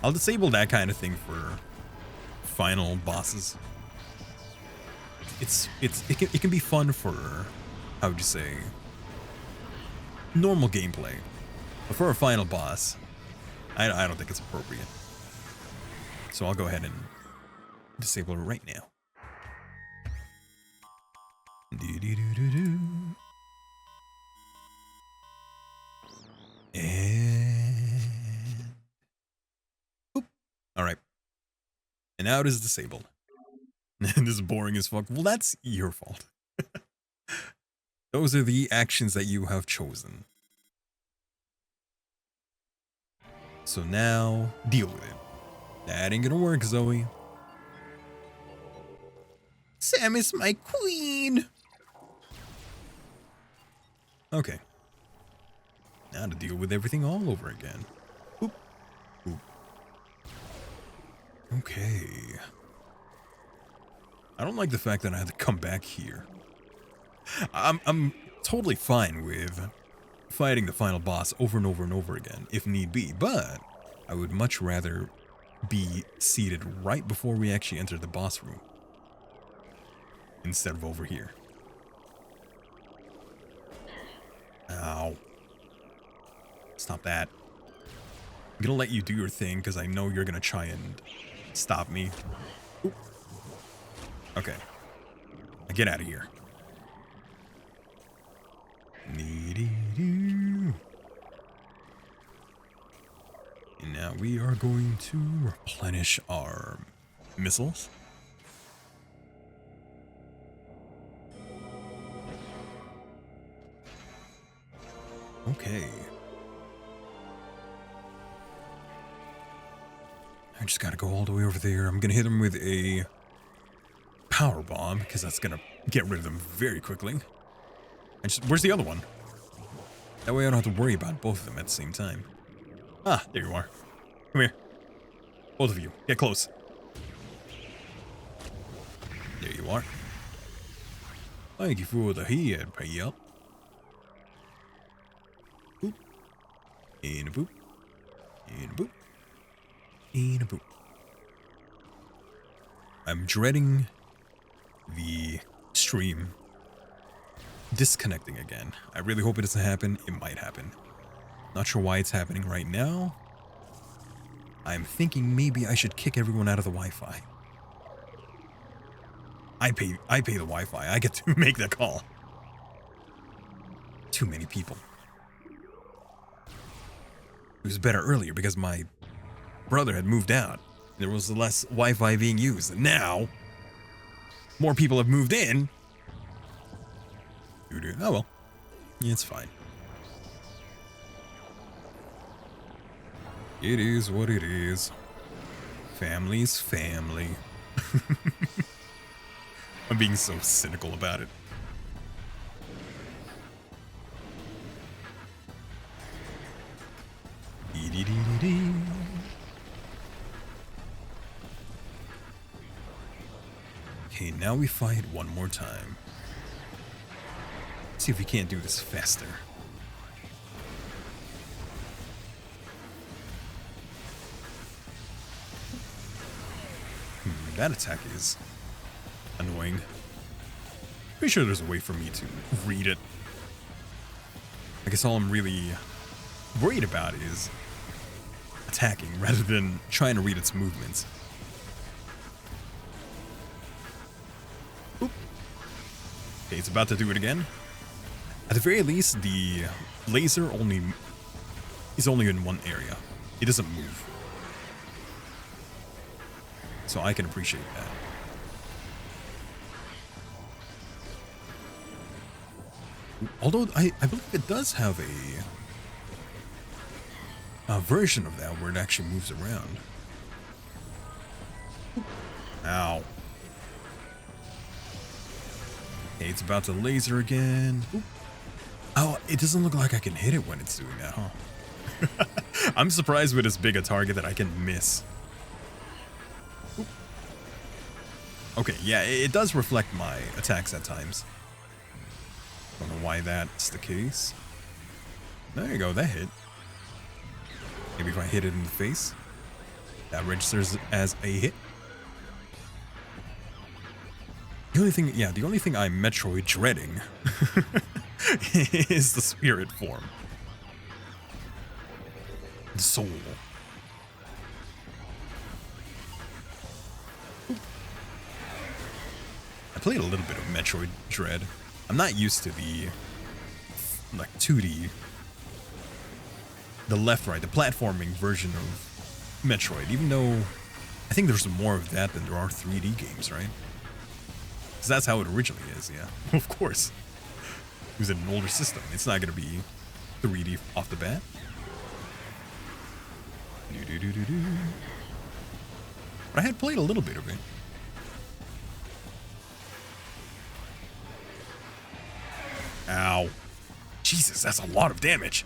Speaker 2: I'll disable that kind of thing for final bosses. It can be fun for, how would you say, normal gameplay, but for a final boss, I don't think it's appropriate. So I'll go ahead and disable it right now. And boop. All right. And now it is disabled. And this is boring as fuck. Well, that's your fault. Those are the actions that you have chosen. So now, deal with it. That ain't gonna work, Zoe. Sam is my queen. Okay. Now to deal with everything all over again. Boop. Boop. Okay. I don't like the fact that I had to come back here. I'm totally fine with fighting the final boss over and over and over again, if need be, but I would much rather be seated right before we actually enter the boss room instead of over here. Ow. Stop that. I'm gonna let you do your thing because I know you're gonna try and stop me. Oop. Okay. Now get out of here. And now we are going to replenish our missiles. Okay. I just gotta go all the way over there. I'm gonna hit him with a power bomb because that's gonna get rid of them very quickly. Where's the other one? That way I don't have to worry about both of them at the same time. Ah, there you are. Come here. Both of you, get close. There you are. Thank you for the head, Pia. Boop. And a boop. And a boop. And a boop. I'm dreading the stream disconnecting again. I really hope it doesn't happen. It might happen. Not sure why it's happening right now. I'm thinking maybe I should kick everyone out of the Wi-Fi. I pay the Wi-Fi. I get to make that call. Too many people. It was better earlier because my brother had moved out. There was less Wi-Fi being used. And now, more people have moved in. Oh well. Yeah, it's fine. It is what it is. Family's family. I'm being so cynical about it. Okay, now we fight one more time. See if we can't do this faster. That attack is annoying. Pretty sure there's a way for me to read it. I guess all I'm really worried about is attacking rather than trying to read its movements. Oop. Okay, it's about to do it again. At the very least, the laser is only in one area. It doesn't move. So I can appreciate that. Although I believe it does have a version of that where it actually moves around. Ow. Okay, it's about to laser again. Oop. Oh, it doesn't look like I can hit it when it's doing that, huh? I'm surprised with as big a target that I can miss. Oop. Okay, yeah, it does reflect my attacks at times. Don't know why that's the case. There you go, that hit. Maybe if I hit it in the face, that registers as a hit. The only thing I'm Metroid dreading is the spirit form. The soul. I played a little bit of Metroid Dread. I'm not used to the, like, 2D, the left-right, the platforming version of Metroid, even though I think there's more of that than there are 3D games, right? Because that's how it originally is, yeah. Of course. It was in an older system. It's not going to be 3D off the bat. But I had played a little bit of it. Ow. Jesus, that's a lot of damage.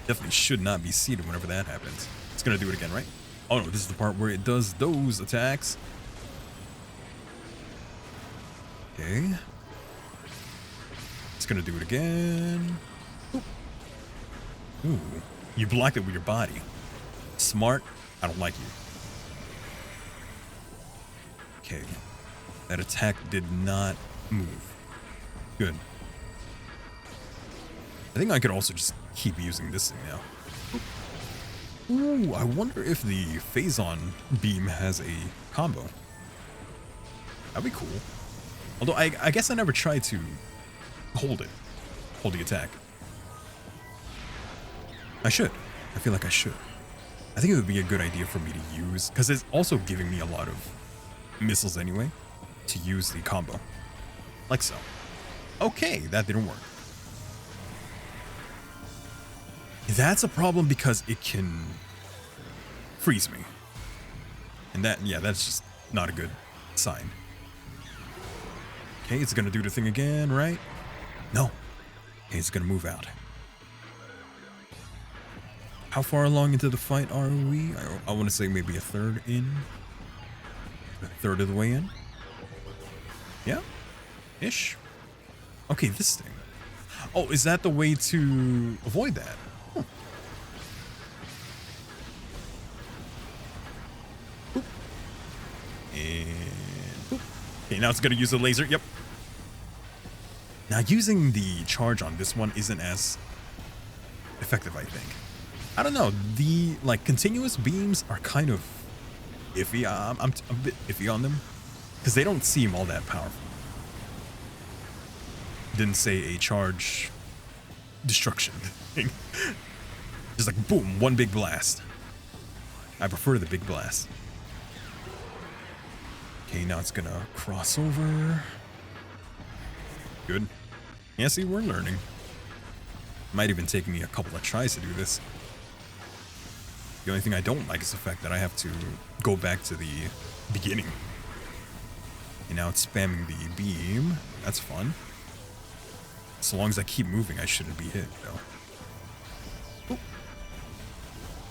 Speaker 2: Definitely should not be seated whenever that happens. It's gonna do it again, right? Oh no, this is the part where it does those attacks. Okay. It's gonna do it again. Ooh. Ooh. You blocked it with your body. Smart. I don't like you. Okay. That attack did not move. Good. I think I could also just keep using this thing now. Ooh, I wonder if the Phazon beam has a combo. That'd be cool. Although I guess I never tried to hold the attack. I should. I feel like I should. I think it would be a good idea for me to use, because it's also giving me a lot of missiles anyway, to use the combo. Like so. Okay, that didn't work. That's a problem because it can freeze me. And that, yeah, that's just not a good sign. Okay, it's gonna do the thing again, right? No. Okay, it's gonna move out. How far along into the fight are we? I want to say maybe a third in. A third of the way in. Yeah? Ish. Okay, this thing. Oh, is that the way to avoid that? Huh. Boop. And boop. Okay, now it's gonna use the laser. Yep. Now using the charge on this one isn't as effective, I think. I don't know. The continuous beams are kind of iffy. I'm a bit iffy on them because they don't seem all that powerful. Didn't say a charge destruction thing. Just like boom, one big blast. I prefer the big blast. Okay, now it's gonna cross over. Good. Yeah, see, we're learning. Might even take me a couple of tries to do this. The only thing I don't like is the fact that I have to go back to the beginning. And now it's spamming the beam. That's fun. So long as I keep moving, I shouldn't be hit, though. Oop.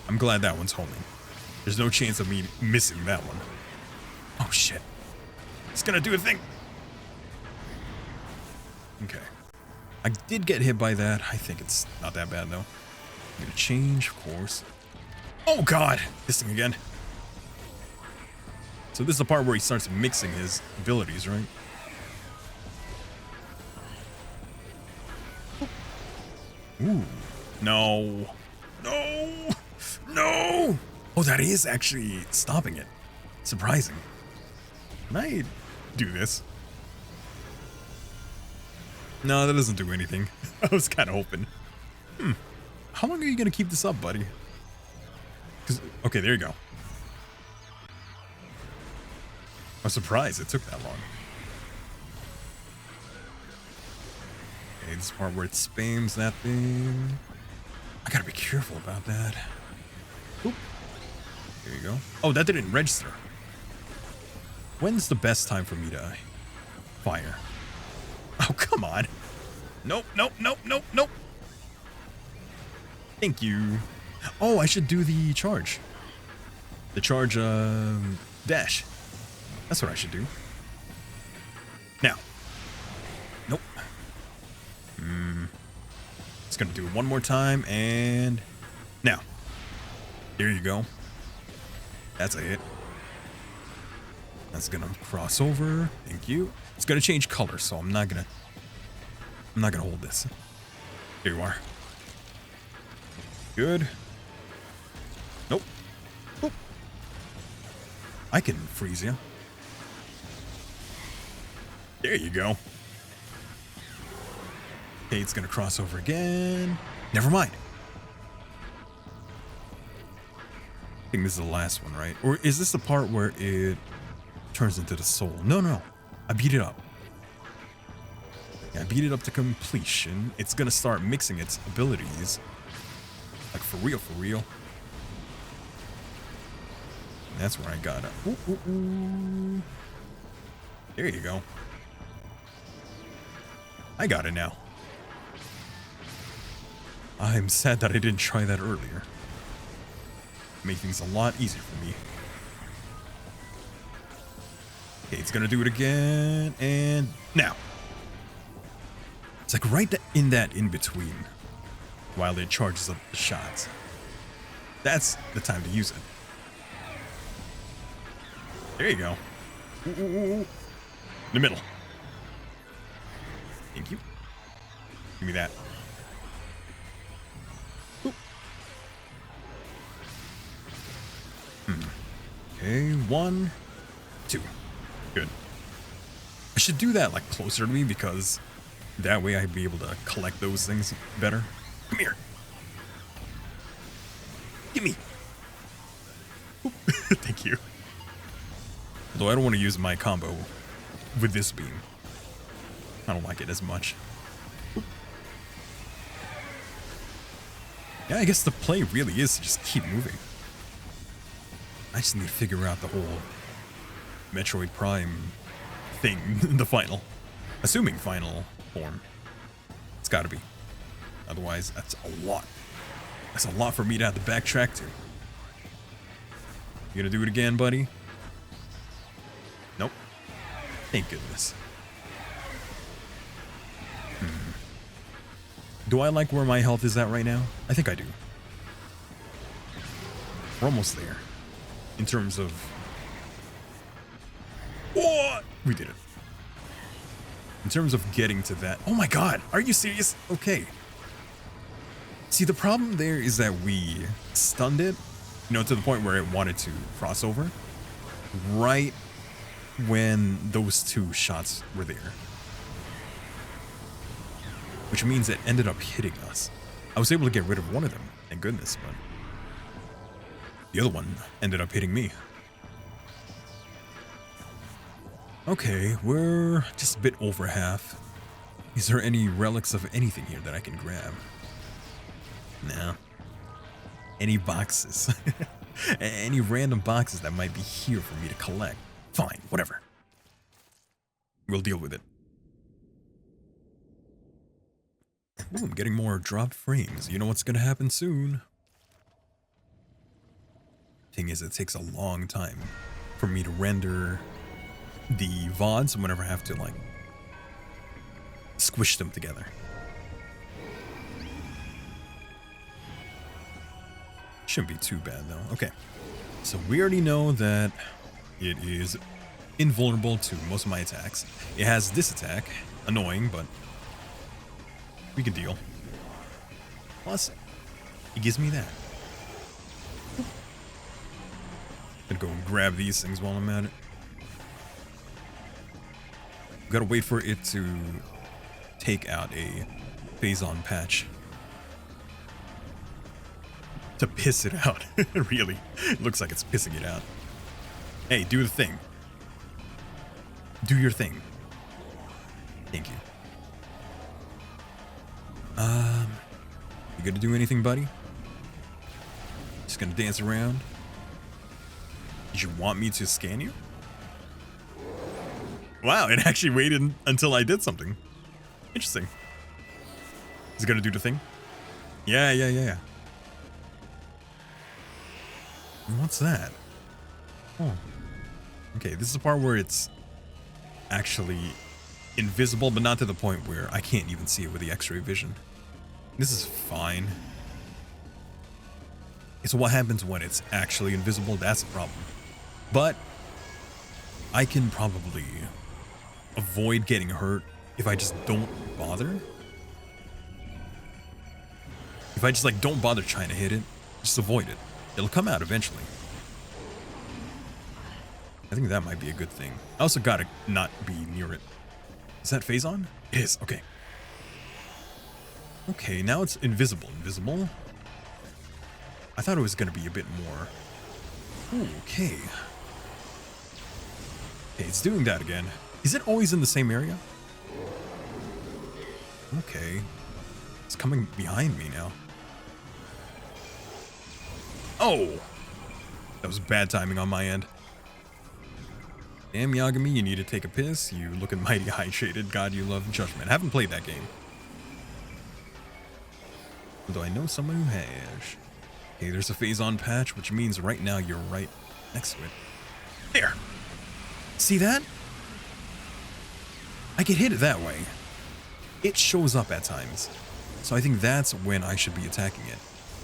Speaker 2: I'm glad that one's homing. There's no chance of me missing that one. It's gonna do a thing. Okay. I did get hit by that. I think it's not that bad, though. I'm gonna change, of course. Oh, God! This thing again. So this is the part where he starts mixing his abilities, right? Ooh. No. No! No! Oh, that is actually stopping it. Surprising. Can I do this? No, that doesn't do anything. I was kind of hoping. How long are you going to keep this up, buddy? Okay, there you go. I'm surprised it took that long. Okay, this part where it spams that thing. I gotta be careful about that. Oop. There you go. Oh, that didn't register. When's the best time for me to fire? Oh, come on. Nope, nope, nope, nope, nope. Thank you. Oh, I should do the charge. The charge, dash. That's what I should do. Now. Nope. It's gonna do it one more time, and now. There you go. That's a hit. That's gonna cross over. Thank you. It's gonna change color, so I'm not gonna hold this. Here you are. Good. Nope. Oop. I can freeze you. There you go. Okay, it's gonna cross over again. Never mind. I think this is the last one, right? Or is this the part where it turns into the soul? No, no. I beat it up. Yeah, I beat it up to completion. It's gonna start mixing its abilities. Like, for real, for real. That's where I got it. Ooh, ooh, ooh. There you go. I got it now. I'm sad that I didn't try that earlier. Make things a lot easier for me. Okay, it's gonna do it again, and now. It's like right in that in-between, while it charges up the shots. That's the time to use it. There you go. Ooh, ooh, ooh. In the middle. Thank you. Give me that. Ooh. Okay, 1, 2. Good. I should do that like closer to me because that way I'd be able to collect those things better. Come here. Gimme. Oop. Thank you. Although I don't want to use my combo with this beam. I don't like it as much. Oop. Yeah, I guess the play really is to just keep moving. I just need to figure out the whole Metroid Prime thing, the final. Assuming final form. It's gotta be. Otherwise, that's a lot. That's a lot for me to have to backtrack to. You gonna do it again, buddy? Nope. Thank goodness. Do I like where my health is at right now? I think I do. We're almost there. In terms of... What? We did it. In terms of getting to that... Oh my god! Are you serious? Okay. See, the problem there is that we stunned it, you know, to the point where it wanted to cross over. Right when those two shots were there. Which means it ended up hitting us. I was able to get rid of one of them, thank goodness, but... the other one ended up hitting me. Okay, we're just a bit over half. Is there any relics of anything here that I can grab? No. Any boxes? Any random boxes that might be here for me to collect? Fine, whatever. We'll deal with it. Ooh, I'm getting more dropped frames. You know what's gonna happen soon. Thing is, it takes a long time for me to render the VODs whenever I have to like squish them together. Shouldn't be too bad though. Okay, so we already know that it is invulnerable to most of my attacks. It has this attack, annoying, but we can deal. Plus, it gives me that. Gonna go and grab these things while I'm at it. Gotta wait for it to take out a phase-on patch. To piss it out. Really. It looks like it's pissing it out. Hey, do the thing. Do your thing. Thank you. You gonna do anything, buddy? Just gonna dance around? Did you want me to scan you? Wow, it actually waited until I did something. Interesting. Is it gonna do the thing? Yeah. What's that? Oh. Okay, this is the part where it's actually invisible, but not to the point where I can't even see it with the X-ray vision. This is fine. It's what happens when it's actually invisible, that's the problem. But I can probably avoid getting hurt if I just don't bother. If I just like don't bother trying to hit it, just avoid it. It'll come out eventually. I think that might be a good thing. I also gotta not be near it. Is that phase on? It is, okay. Okay, now it's invisible. Invisible? I thought it was gonna be a bit more. Ooh, okay. Okay, it's doing that again. Is it always in the same area? Okay. It's coming behind me now. Oh! That was bad timing on my end. Damn, Yagami, you need to take a piss. You looking mighty hydrated. God, you love Judgment. I haven't played that game. Although I know someone who has. Okay, there's a phase-on patch, which means right now you're right next to it. There! See that? I can hit it that way. It shows up at times. So I think that's when I should be attacking it.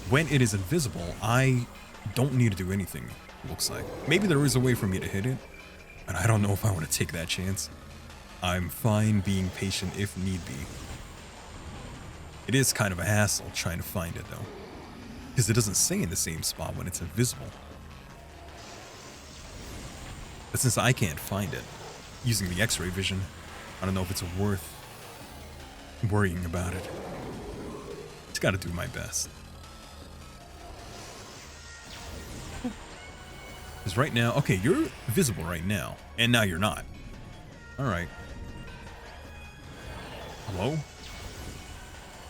Speaker 2: When it is invisible, I don't need to do anything, looks like. Maybe there is a way for me to hit it, but I don't know if I want to take that chance. I'm fine being patient if need be. It is kind of a hassle trying to find it though, because it doesn't stay in the same spot when it's invisible. But since I can't find it using the X-ray vision, I don't know if it's worth worrying about it. Just gotta do my best. Because right now, okay, you're visible right now, and now you're not. Alright. Hello?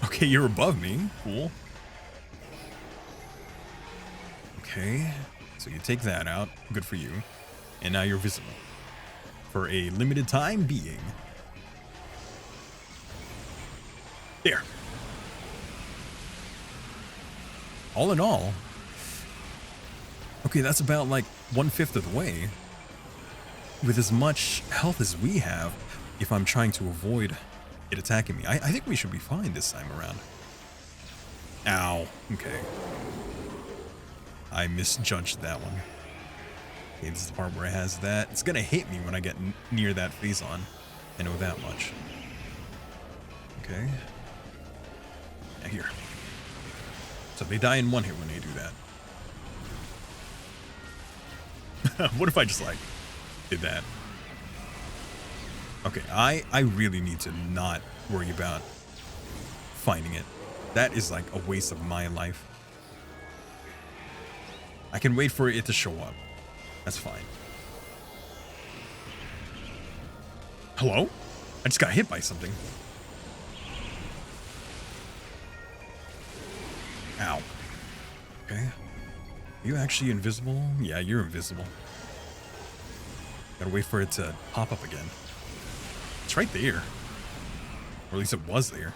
Speaker 2: Okay, you're above me. Cool. Okay, so you take that out. Good for you. And now you're visible. For a limited time being. There. All in all, okay, that's about like 1/5 of the way. With as much health as we have, if I'm trying to avoid it attacking me, I think we should be fine this time around. Ow. Okay. I misjudged that one. Okay, this is the part where it has that. It's gonna hit me when I get near that phase on. I know that much. Okay. Yeah, here. So they die in one hit when they do that. What if I just like did that? Okay, I really need to not worry about finding it. That is like a waste of my life. I can wait for it to show up. That's fine. Hello? I just got hit by something. Ow. Okay. Are you actually invisible? Yeah, you're invisible. Gotta wait for it to pop up again. It's right there. Or at least it was there.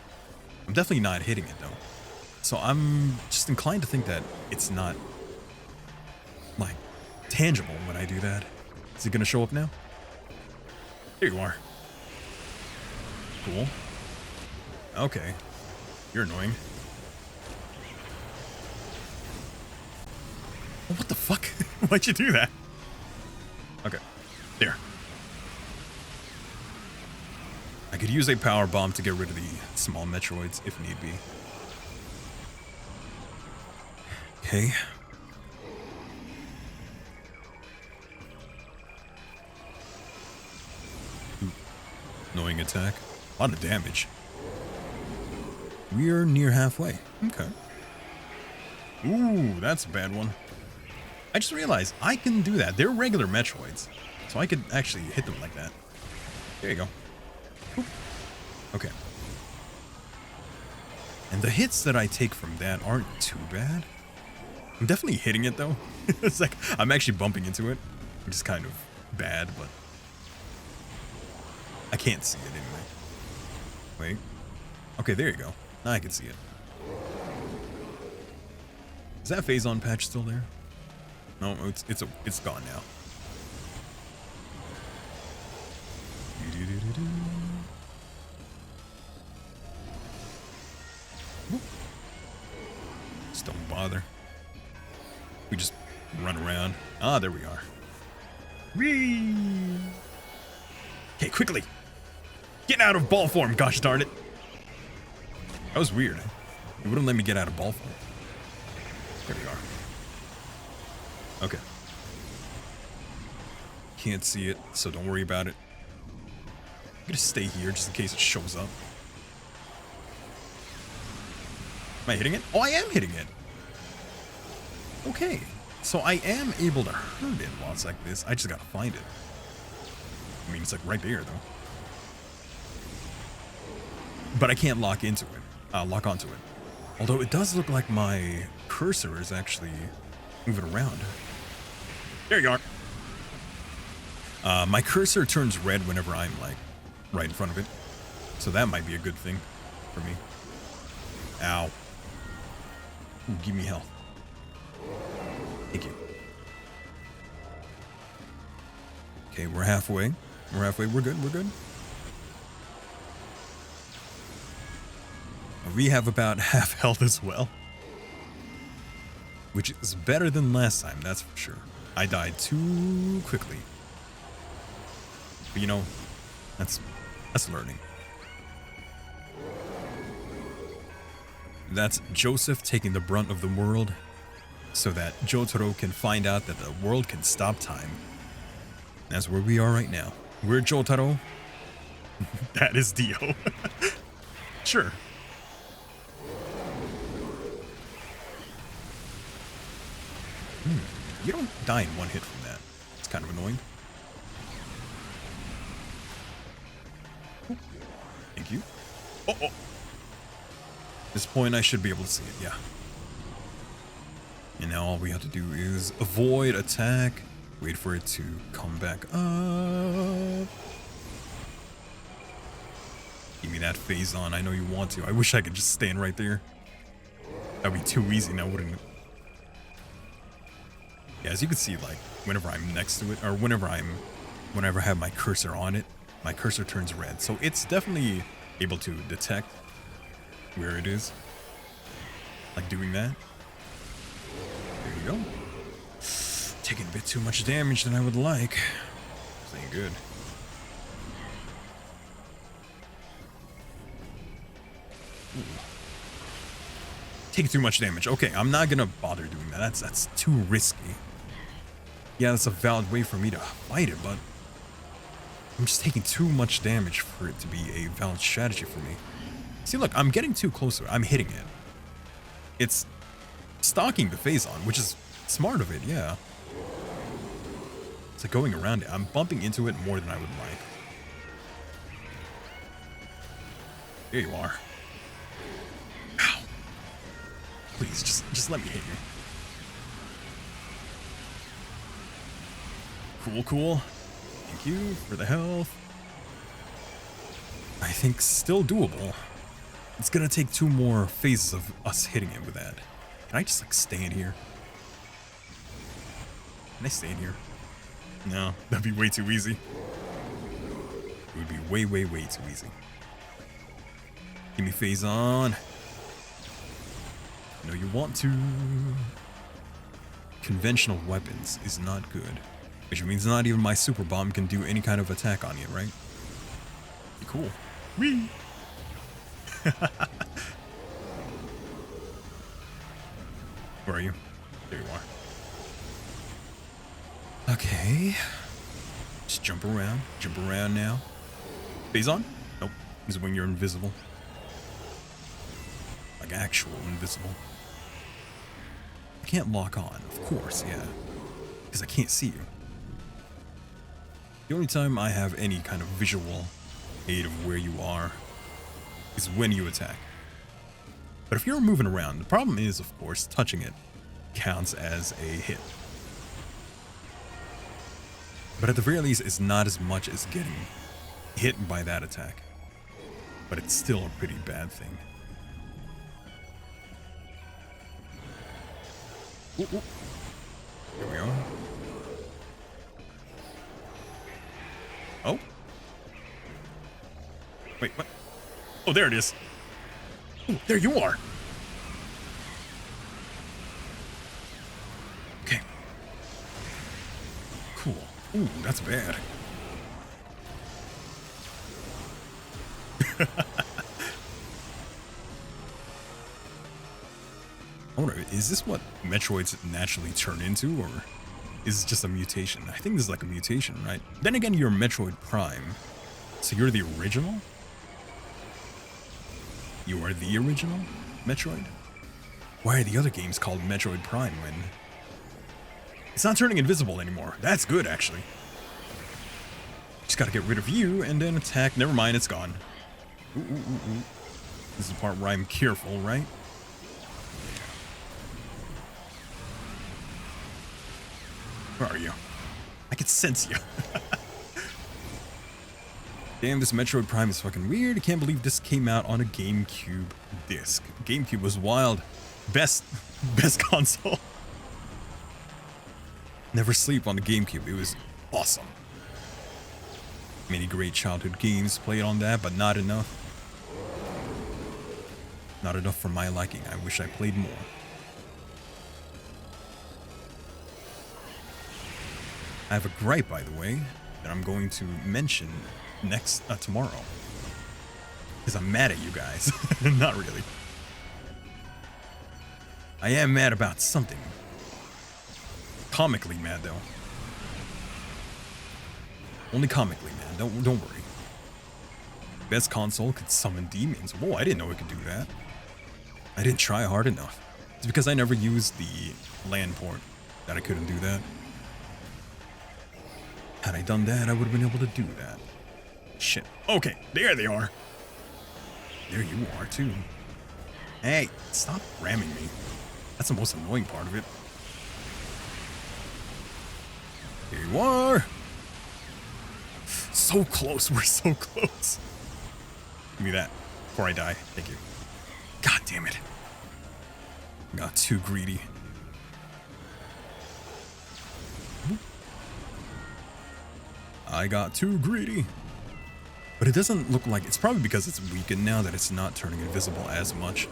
Speaker 2: I'm definitely not hitting it though. So I'm just inclined to think that it's not like tangible when I do that. Is it gonna show up now? Here you are. Cool. Okay. You're annoying. Oh, what the fuck? Why'd you do that? Okay. There. I could use a power bomb to get rid of the small Metroids if need be. Okay. Ooh. Annoying attack. A lot of damage. We are near halfway. Okay. Ooh, that's a bad one. I just realized I can do that. They're regular Metroids, so I could actually hit them like that. There you go. Oop. Okay. And the hits that I take from that aren't too bad. I'm definitely hitting it though. It's like I'm actually bumping into it, which is kind of bad, but I can't see it anyway. Wait. Okay, there you go. Now I can see it. Is that phase-on patch still there? No, it's gone now. Just don't bother. We just run around. Ah, there we are. Whee! Okay, quickly! Get out of ball form, gosh darn it! That was weird. It wouldn't let me get out of ball form. There we are. Okay. Can't see it, so don't worry about it. I'm gonna stay here just in case it shows up. Am I hitting it? Oh, I am hitting it! Okay. So I am able to hurt it while it's like this. I just gotta find it. I mean, it's like right there, though. But I can't lock into it. Lock onto it. Although it does look like my cursor is actually moving around. There you are. My cursor turns red whenever I'm like right in front of it. So that might be a good thing for me. Ow. Ooh, give me health. Thank you. Okay, we're halfway. We're halfway. We're good. We're good. We have about half health as well. Which is better than last time, that's for sure. I died too quickly. But you know, that's learning. That's Joseph taking the brunt of the world so that Jotaro can find out that the world can stop time. That's where we are right now. We're Jotaro. That is Dio. Sure. You don't die in one hit from that. It's kind of annoying. Thank you. Oh. At this point, I should be able to see it, yeah. And now all we have to do is avoid attack. Wait for it to come back up. Give me that phase on. I know you want to. I wish I could just stand right there. That'd be too easy now, wouldn't it? Yeah, as you can see, like, whenever I'm next to it, or whenever I have my cursor on it, my cursor turns red. So it's definitely able to detect where it is. Like doing that. There you go. Taking a bit too much damage than I would like. This ain't good. Ooh. Taking too much damage. Okay, I'm not gonna bother doing that. That's too risky. Yeah, that's a valid way for me to fight it, but I'm just taking too much damage for it to be a valid strategy for me. See, look, I'm getting too close to it. I'm hitting it. It's stalking the phase on, which is smart of it, yeah. It's like going around it. I'm bumping into it more than I would like. There you are. Ow. Please, just let me hit you. Cool. Thank you for the health. I think still doable. It's gonna take 2 more phases of us hitting it with that. Can I just like stand here? Can I stand here? No, that'd be way too easy. it would be way, way, way too easy. Give me phase on. I know you want to. Conventional weapons is not good. Which means not even my super bomb can do any kind of attack on you, right? Cool. Whee! Where are you? There you are. Okay. Just jump around. Jump around now. Phase on? Nope. This is when you're invisible. Like actual invisible. I can't lock on, of course, yeah. Because I can't see you. The only time I have any kind of visual aid of where you are is when you attack. But if you're moving around, the problem is, of course, touching it counts as a hit. But at the very least, it's not as much as getting hit by that attack. But it's still a pretty bad thing. Ooh, ooh. Here we are. Oh? Wait, what? Oh, there it is. Ooh, there you are. Okay. Cool. Ooh, that's bad. I wonder, is this what Metroids naturally turn into, or is it just a mutation? I think this is like a mutation, right? Then again, you're Metroid Prime, so you're the original? You are the original Metroid? Why are the other games called Metroid Prime when it's not turning invisible anymore? That's good, actually. Just gotta get rid of you and then attack. Never mind, it's gone. Ooh, ooh, ooh, ooh. This is the part where I'm careful, right? Where are you? I can sense you. Damn, this Metroid Prime is fucking weird. I can't believe this came out on a GameCube disc. GameCube was wild. Best console. Never sleep on the GameCube. It was awesome. Many great childhood games played on that, but not enough. Not enough for my liking. I wish I played more. I have a gripe, by the way, that I'm going to mention tomorrow. Because I'm mad at you guys. Not really. I am mad about something. Comically mad, though. Only comically mad. Don't worry. Best console could summon demons. Whoa, I didn't know it could do that. I didn't try hard enough. It's because I never used the LAN port that I couldn't do that. Had I done that, I would have been able to do that. Shit. Okay, there they are. There you are, too. Hey, stop ramming me. That's the most annoying part of it. Here you are. So close, we're so close. Give me that before I die. Thank you. God damn it. Got too greedy. I got too greedy. But it doesn't look like... It's probably because it's weakened now that it's not turning invisible as much.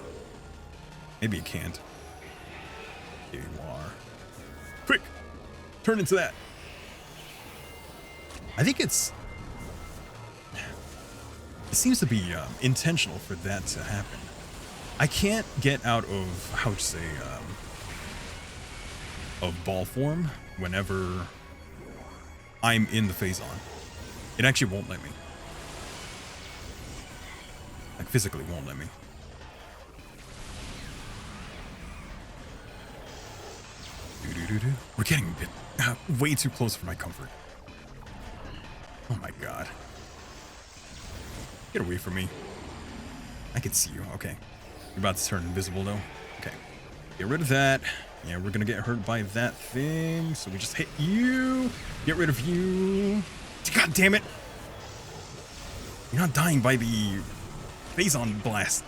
Speaker 2: Maybe it can't. Here you are. Quick! Turn into that. I think it's... It seems to be intentional for that to happen. I can't get out of, how to say, of ball form whenever I'm in the phase on. It actually won't let me. Like, physically won't let me. We're getting a bit, way too close for my comfort. Oh my god. Get away from me. I can see you. Okay. You're about to turn invisible, though. Okay. Get rid of that. Yeah, we're gonna get hurt by that thing. So we just hit you. Get rid of you. God damn it. You're not dying by the phase-on blast.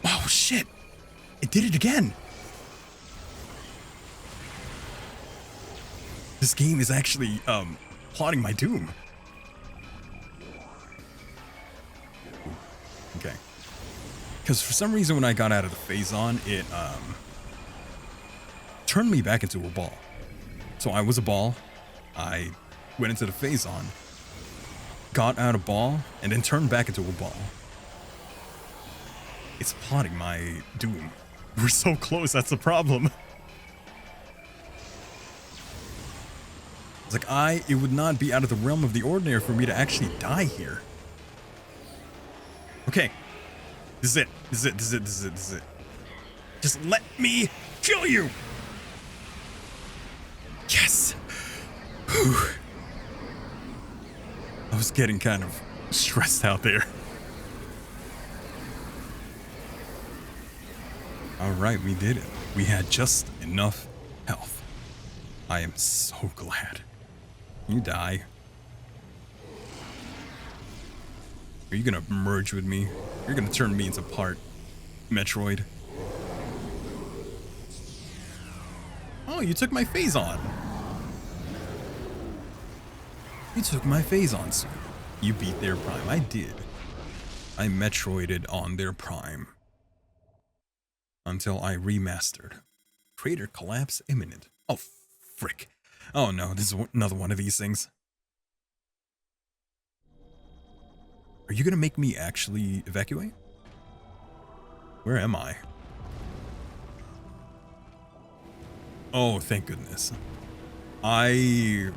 Speaker 2: Oh, shit. It did it again. This game is actually, plotting my doom. Because for some reason when I got out of the phase on, it turned me back into a ball. So I was a ball, I went into the phase on, got out a ball, and then turned back into a ball. It's plotting my doom. We're so close, that's the problem. It's like it would not be out of the realm of the ordinary for me to actually die here. Okay. This is it. This is it. This is it. This is it. This is it. Just let me kill you. Yes. Whew. I was getting kind of stressed out there. All right, we did it. We had just enough health. I am so glad. You die. Are you gonna merge with me? You're gonna turn me into part Metroid. Oh, you took my phase on. You took my phase on, sir. You beat their prime. I did. I Metroided on their prime. Until I remastered. Crater collapse imminent. Oh, frick. Oh no, this is another one of these things. Are you gonna make me actually evacuate? Where am I? Oh, thank goodness. I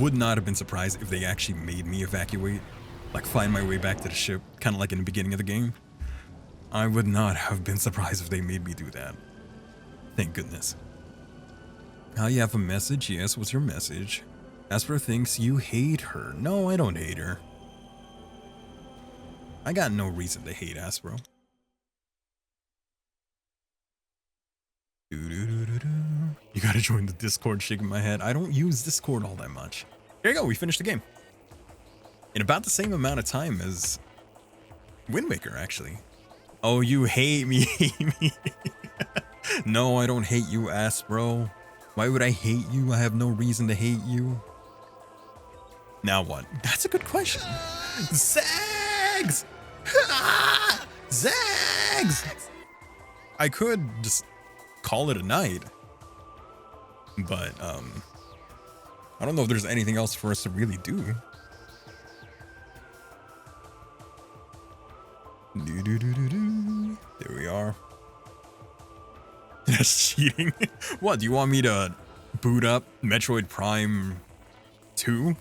Speaker 2: would not have been surprised if they actually made me evacuate. Like find my way back to the ship, kind of like in the beginning of the game. I would not have been surprised if they made me do that. Thank goodness. Now you have a message? Yes, what's your message? Aspro thinks you hate her. No, I don't hate her. I got no reason to hate Aspro. You gotta join the Discord, shaking my head. I don't use Discord all that much. There you go, we finished the game. In about the same amount of time as Wind Waker, actually. Oh, you hate me. No, I don't hate you, Aspro. Why would I hate you? I have no reason to hate you. Now what? That's a good question. Zags! Zags! I could just call it a night. But, I don't know if there's anything else for us to really do. There we are. That's cheating. What, do you want me to boot up Metroid Prime 2?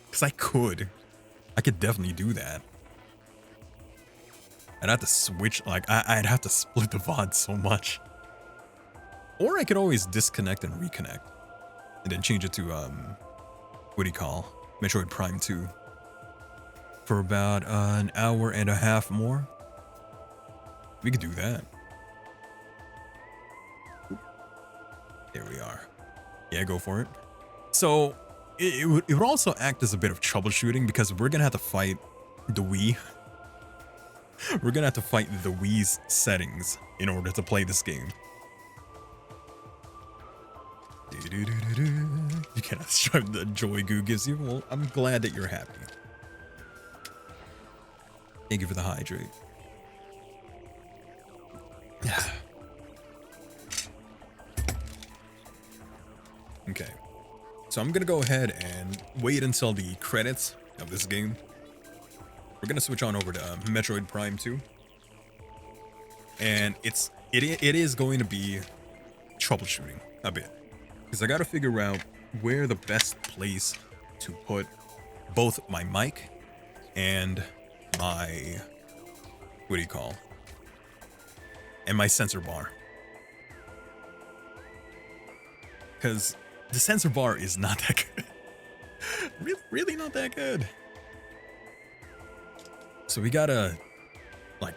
Speaker 2: Because I could. I could definitely do that. I'd have to switch, like, I'd have to split the VOD so much. Or I could always disconnect and reconnect. And then change it to, what do you call? Metroid Prime 2. For about an hour and a half more. We could do that. There we are. Yeah, go for it. So, it would also act as a bit of troubleshooting because we're gonna have to fight the Wii. We're gonna have to fight the Wii's settings in order to play this game. You cannot describe the joy Goo gives you. Well, I'm glad that you're happy. Thank you for the hydrate. Okay. So I'm gonna go ahead and wait until the credits of this game. We're gonna switch on over to Metroid Prime 2. And it is going to be troubleshooting a bit. Because I gotta figure out where the best place to put both my mic and my, what do you call? And my sensor bar. Because the sensor bar is not that good. Really not that good. So we gotta, like,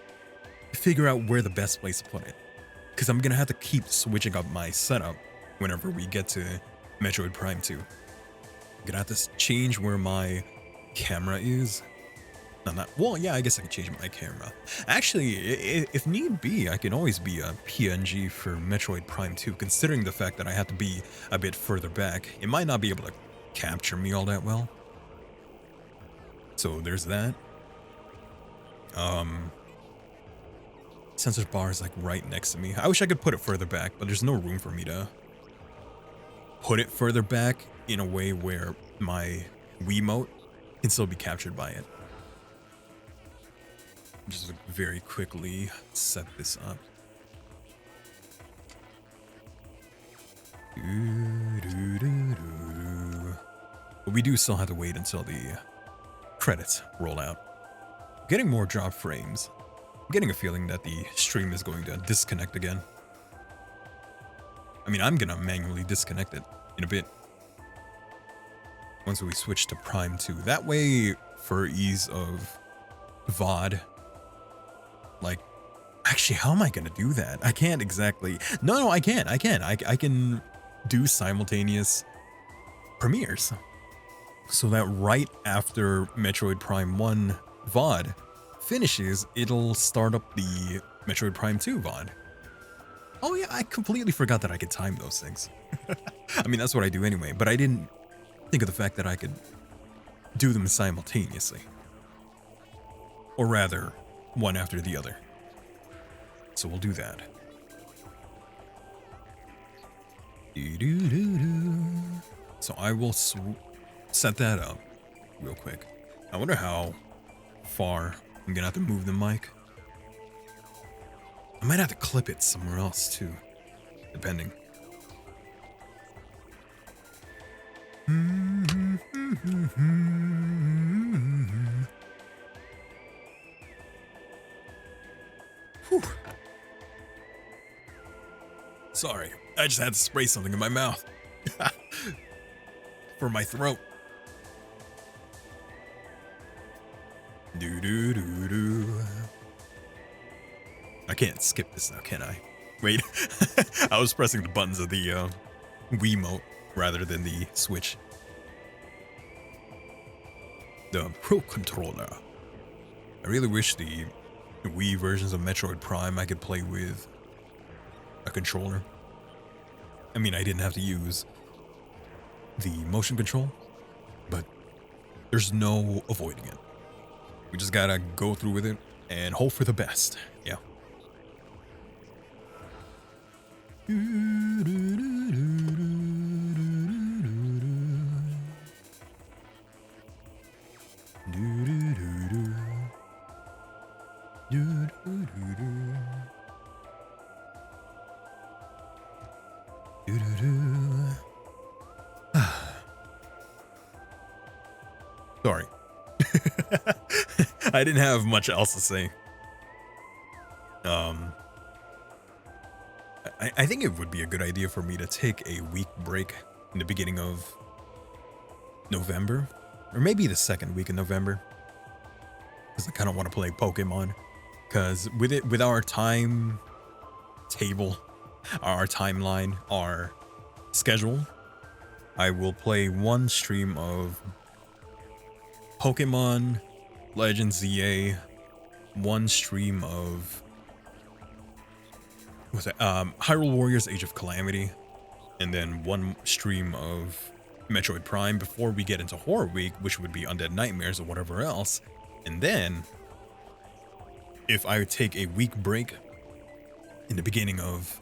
Speaker 2: figure out where the best place to put it. Because I'm gonna have to keep switching up my setup whenever we get to Metroid Prime 2. I'm gonna have to change where my camera is. Well, yeah, I guess I can change my camera. Actually, if need be, I can always be a PNG for Metroid Prime 2, considering the fact that I have to be a bit further back. It might not be able to capture me all that well. So there's that. sensor bar is like right next to me. I wish I could put it further back, but there's no room for me to put it further back in a way where my Wiimote can still be captured by it. Just very quickly set this up. But we do still have to wait until the credits roll out. Getting more drop frames. I'm getting a feeling that the stream is going to disconnect again. I mean, I'm gonna manually disconnect it in a bit once we switch to Prime 2. That way, for ease of VOD, like, actually, how am I gonna do that? I can't exactly. No, I can. I can do simultaneous premieres, so that right after Metroid Prime 1 VOD finishes, it'll start up the Metroid Prime 2 VOD. Oh yeah, I completely forgot that I could time those things. I mean, that's what I do anyway, but I didn't think of the fact that I could do them simultaneously. Or rather, one after the other. So we'll do that. So I will set that up real quick. I wonder how far I'm gonna have to move the mic. I might have to clip it somewhere else too, depending. Whew. Sorry, I just had to spray something in my mouth. For my throat. I can't skip this now, can I? Wait, I was pressing the buttons of the Wiimote rather than the Switch. The Pro Controller. I really wish the Wii versions of Metroid Prime I could play with a controller. I mean, I didn't have to use the motion control, but there's no avoiding it. We just gotta go through with it and hope for the best. Yeah. Sorry. I didn't have much else to say. I think it would be a good idea for me to take a week break in the beginning of November, or maybe the second week in November, because I kind of want to play Pokemon. Because with our time table, our timeline, our schedule, I will play one stream of Pokemon Legends ZA, one stream of Hyrule Warriors Age of Calamity, and then one stream of Metroid Prime before we get into Horror Week, which would be Undead Nightmares or whatever else. And then, if I take a week break in the beginning of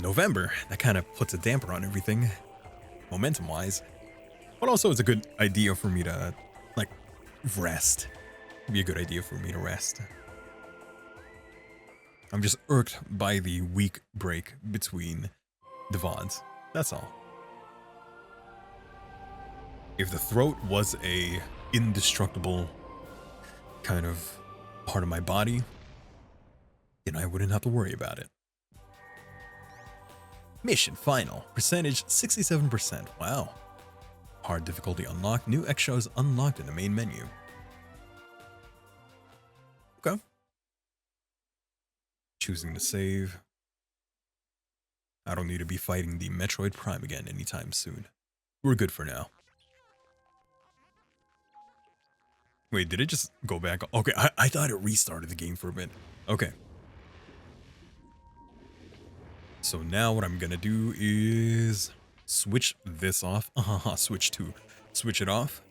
Speaker 2: November, that kind of puts a damper on everything, momentum-wise. But also, it's a good idea for me to, like, rest. It'd be a good idea for me to rest. I'm just irked by the week break between the VODs. That's all. If the throat was a indestructible kind of part of my body, then I wouldn't have to worry about it. Mission final. Percentage 67%. Wow. Hard difficulty unlocked. New extras unlocked in the main menu. Okay. Choosing to save. I don't need to be fighting the Metroid Prime again anytime soon. We're good for now. Wait, did it just go back? Okay, I thought it restarted the game for a bit. Okay. So now what I'm gonna do is switch this off. Switch it off.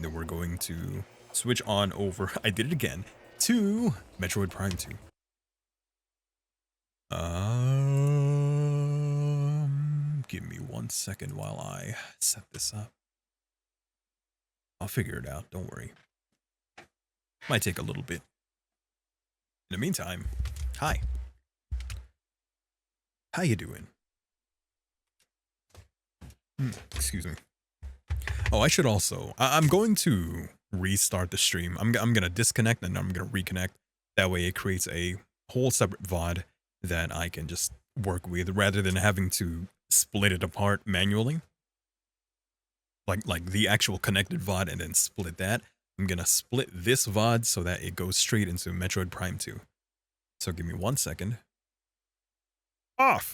Speaker 2: Then we're going to switch on over. I did it again. to Metroid Prime 2. Give me 1 second while I set this up. I'll figure it out, don't worry. Might take a little bit. In the meantime, hi. How you doing? Excuse me. Oh, I should also, I'm going to restart the stream. I'm gonna disconnect and I'm gonna reconnect. That way it creates a whole separate VOD that I can just work with rather than having to split it apart manually. Like the actual connected VOD and then split that. I'm gonna split this VOD so that it goes straight into Metroid Prime 2. So give me 1 second. Off!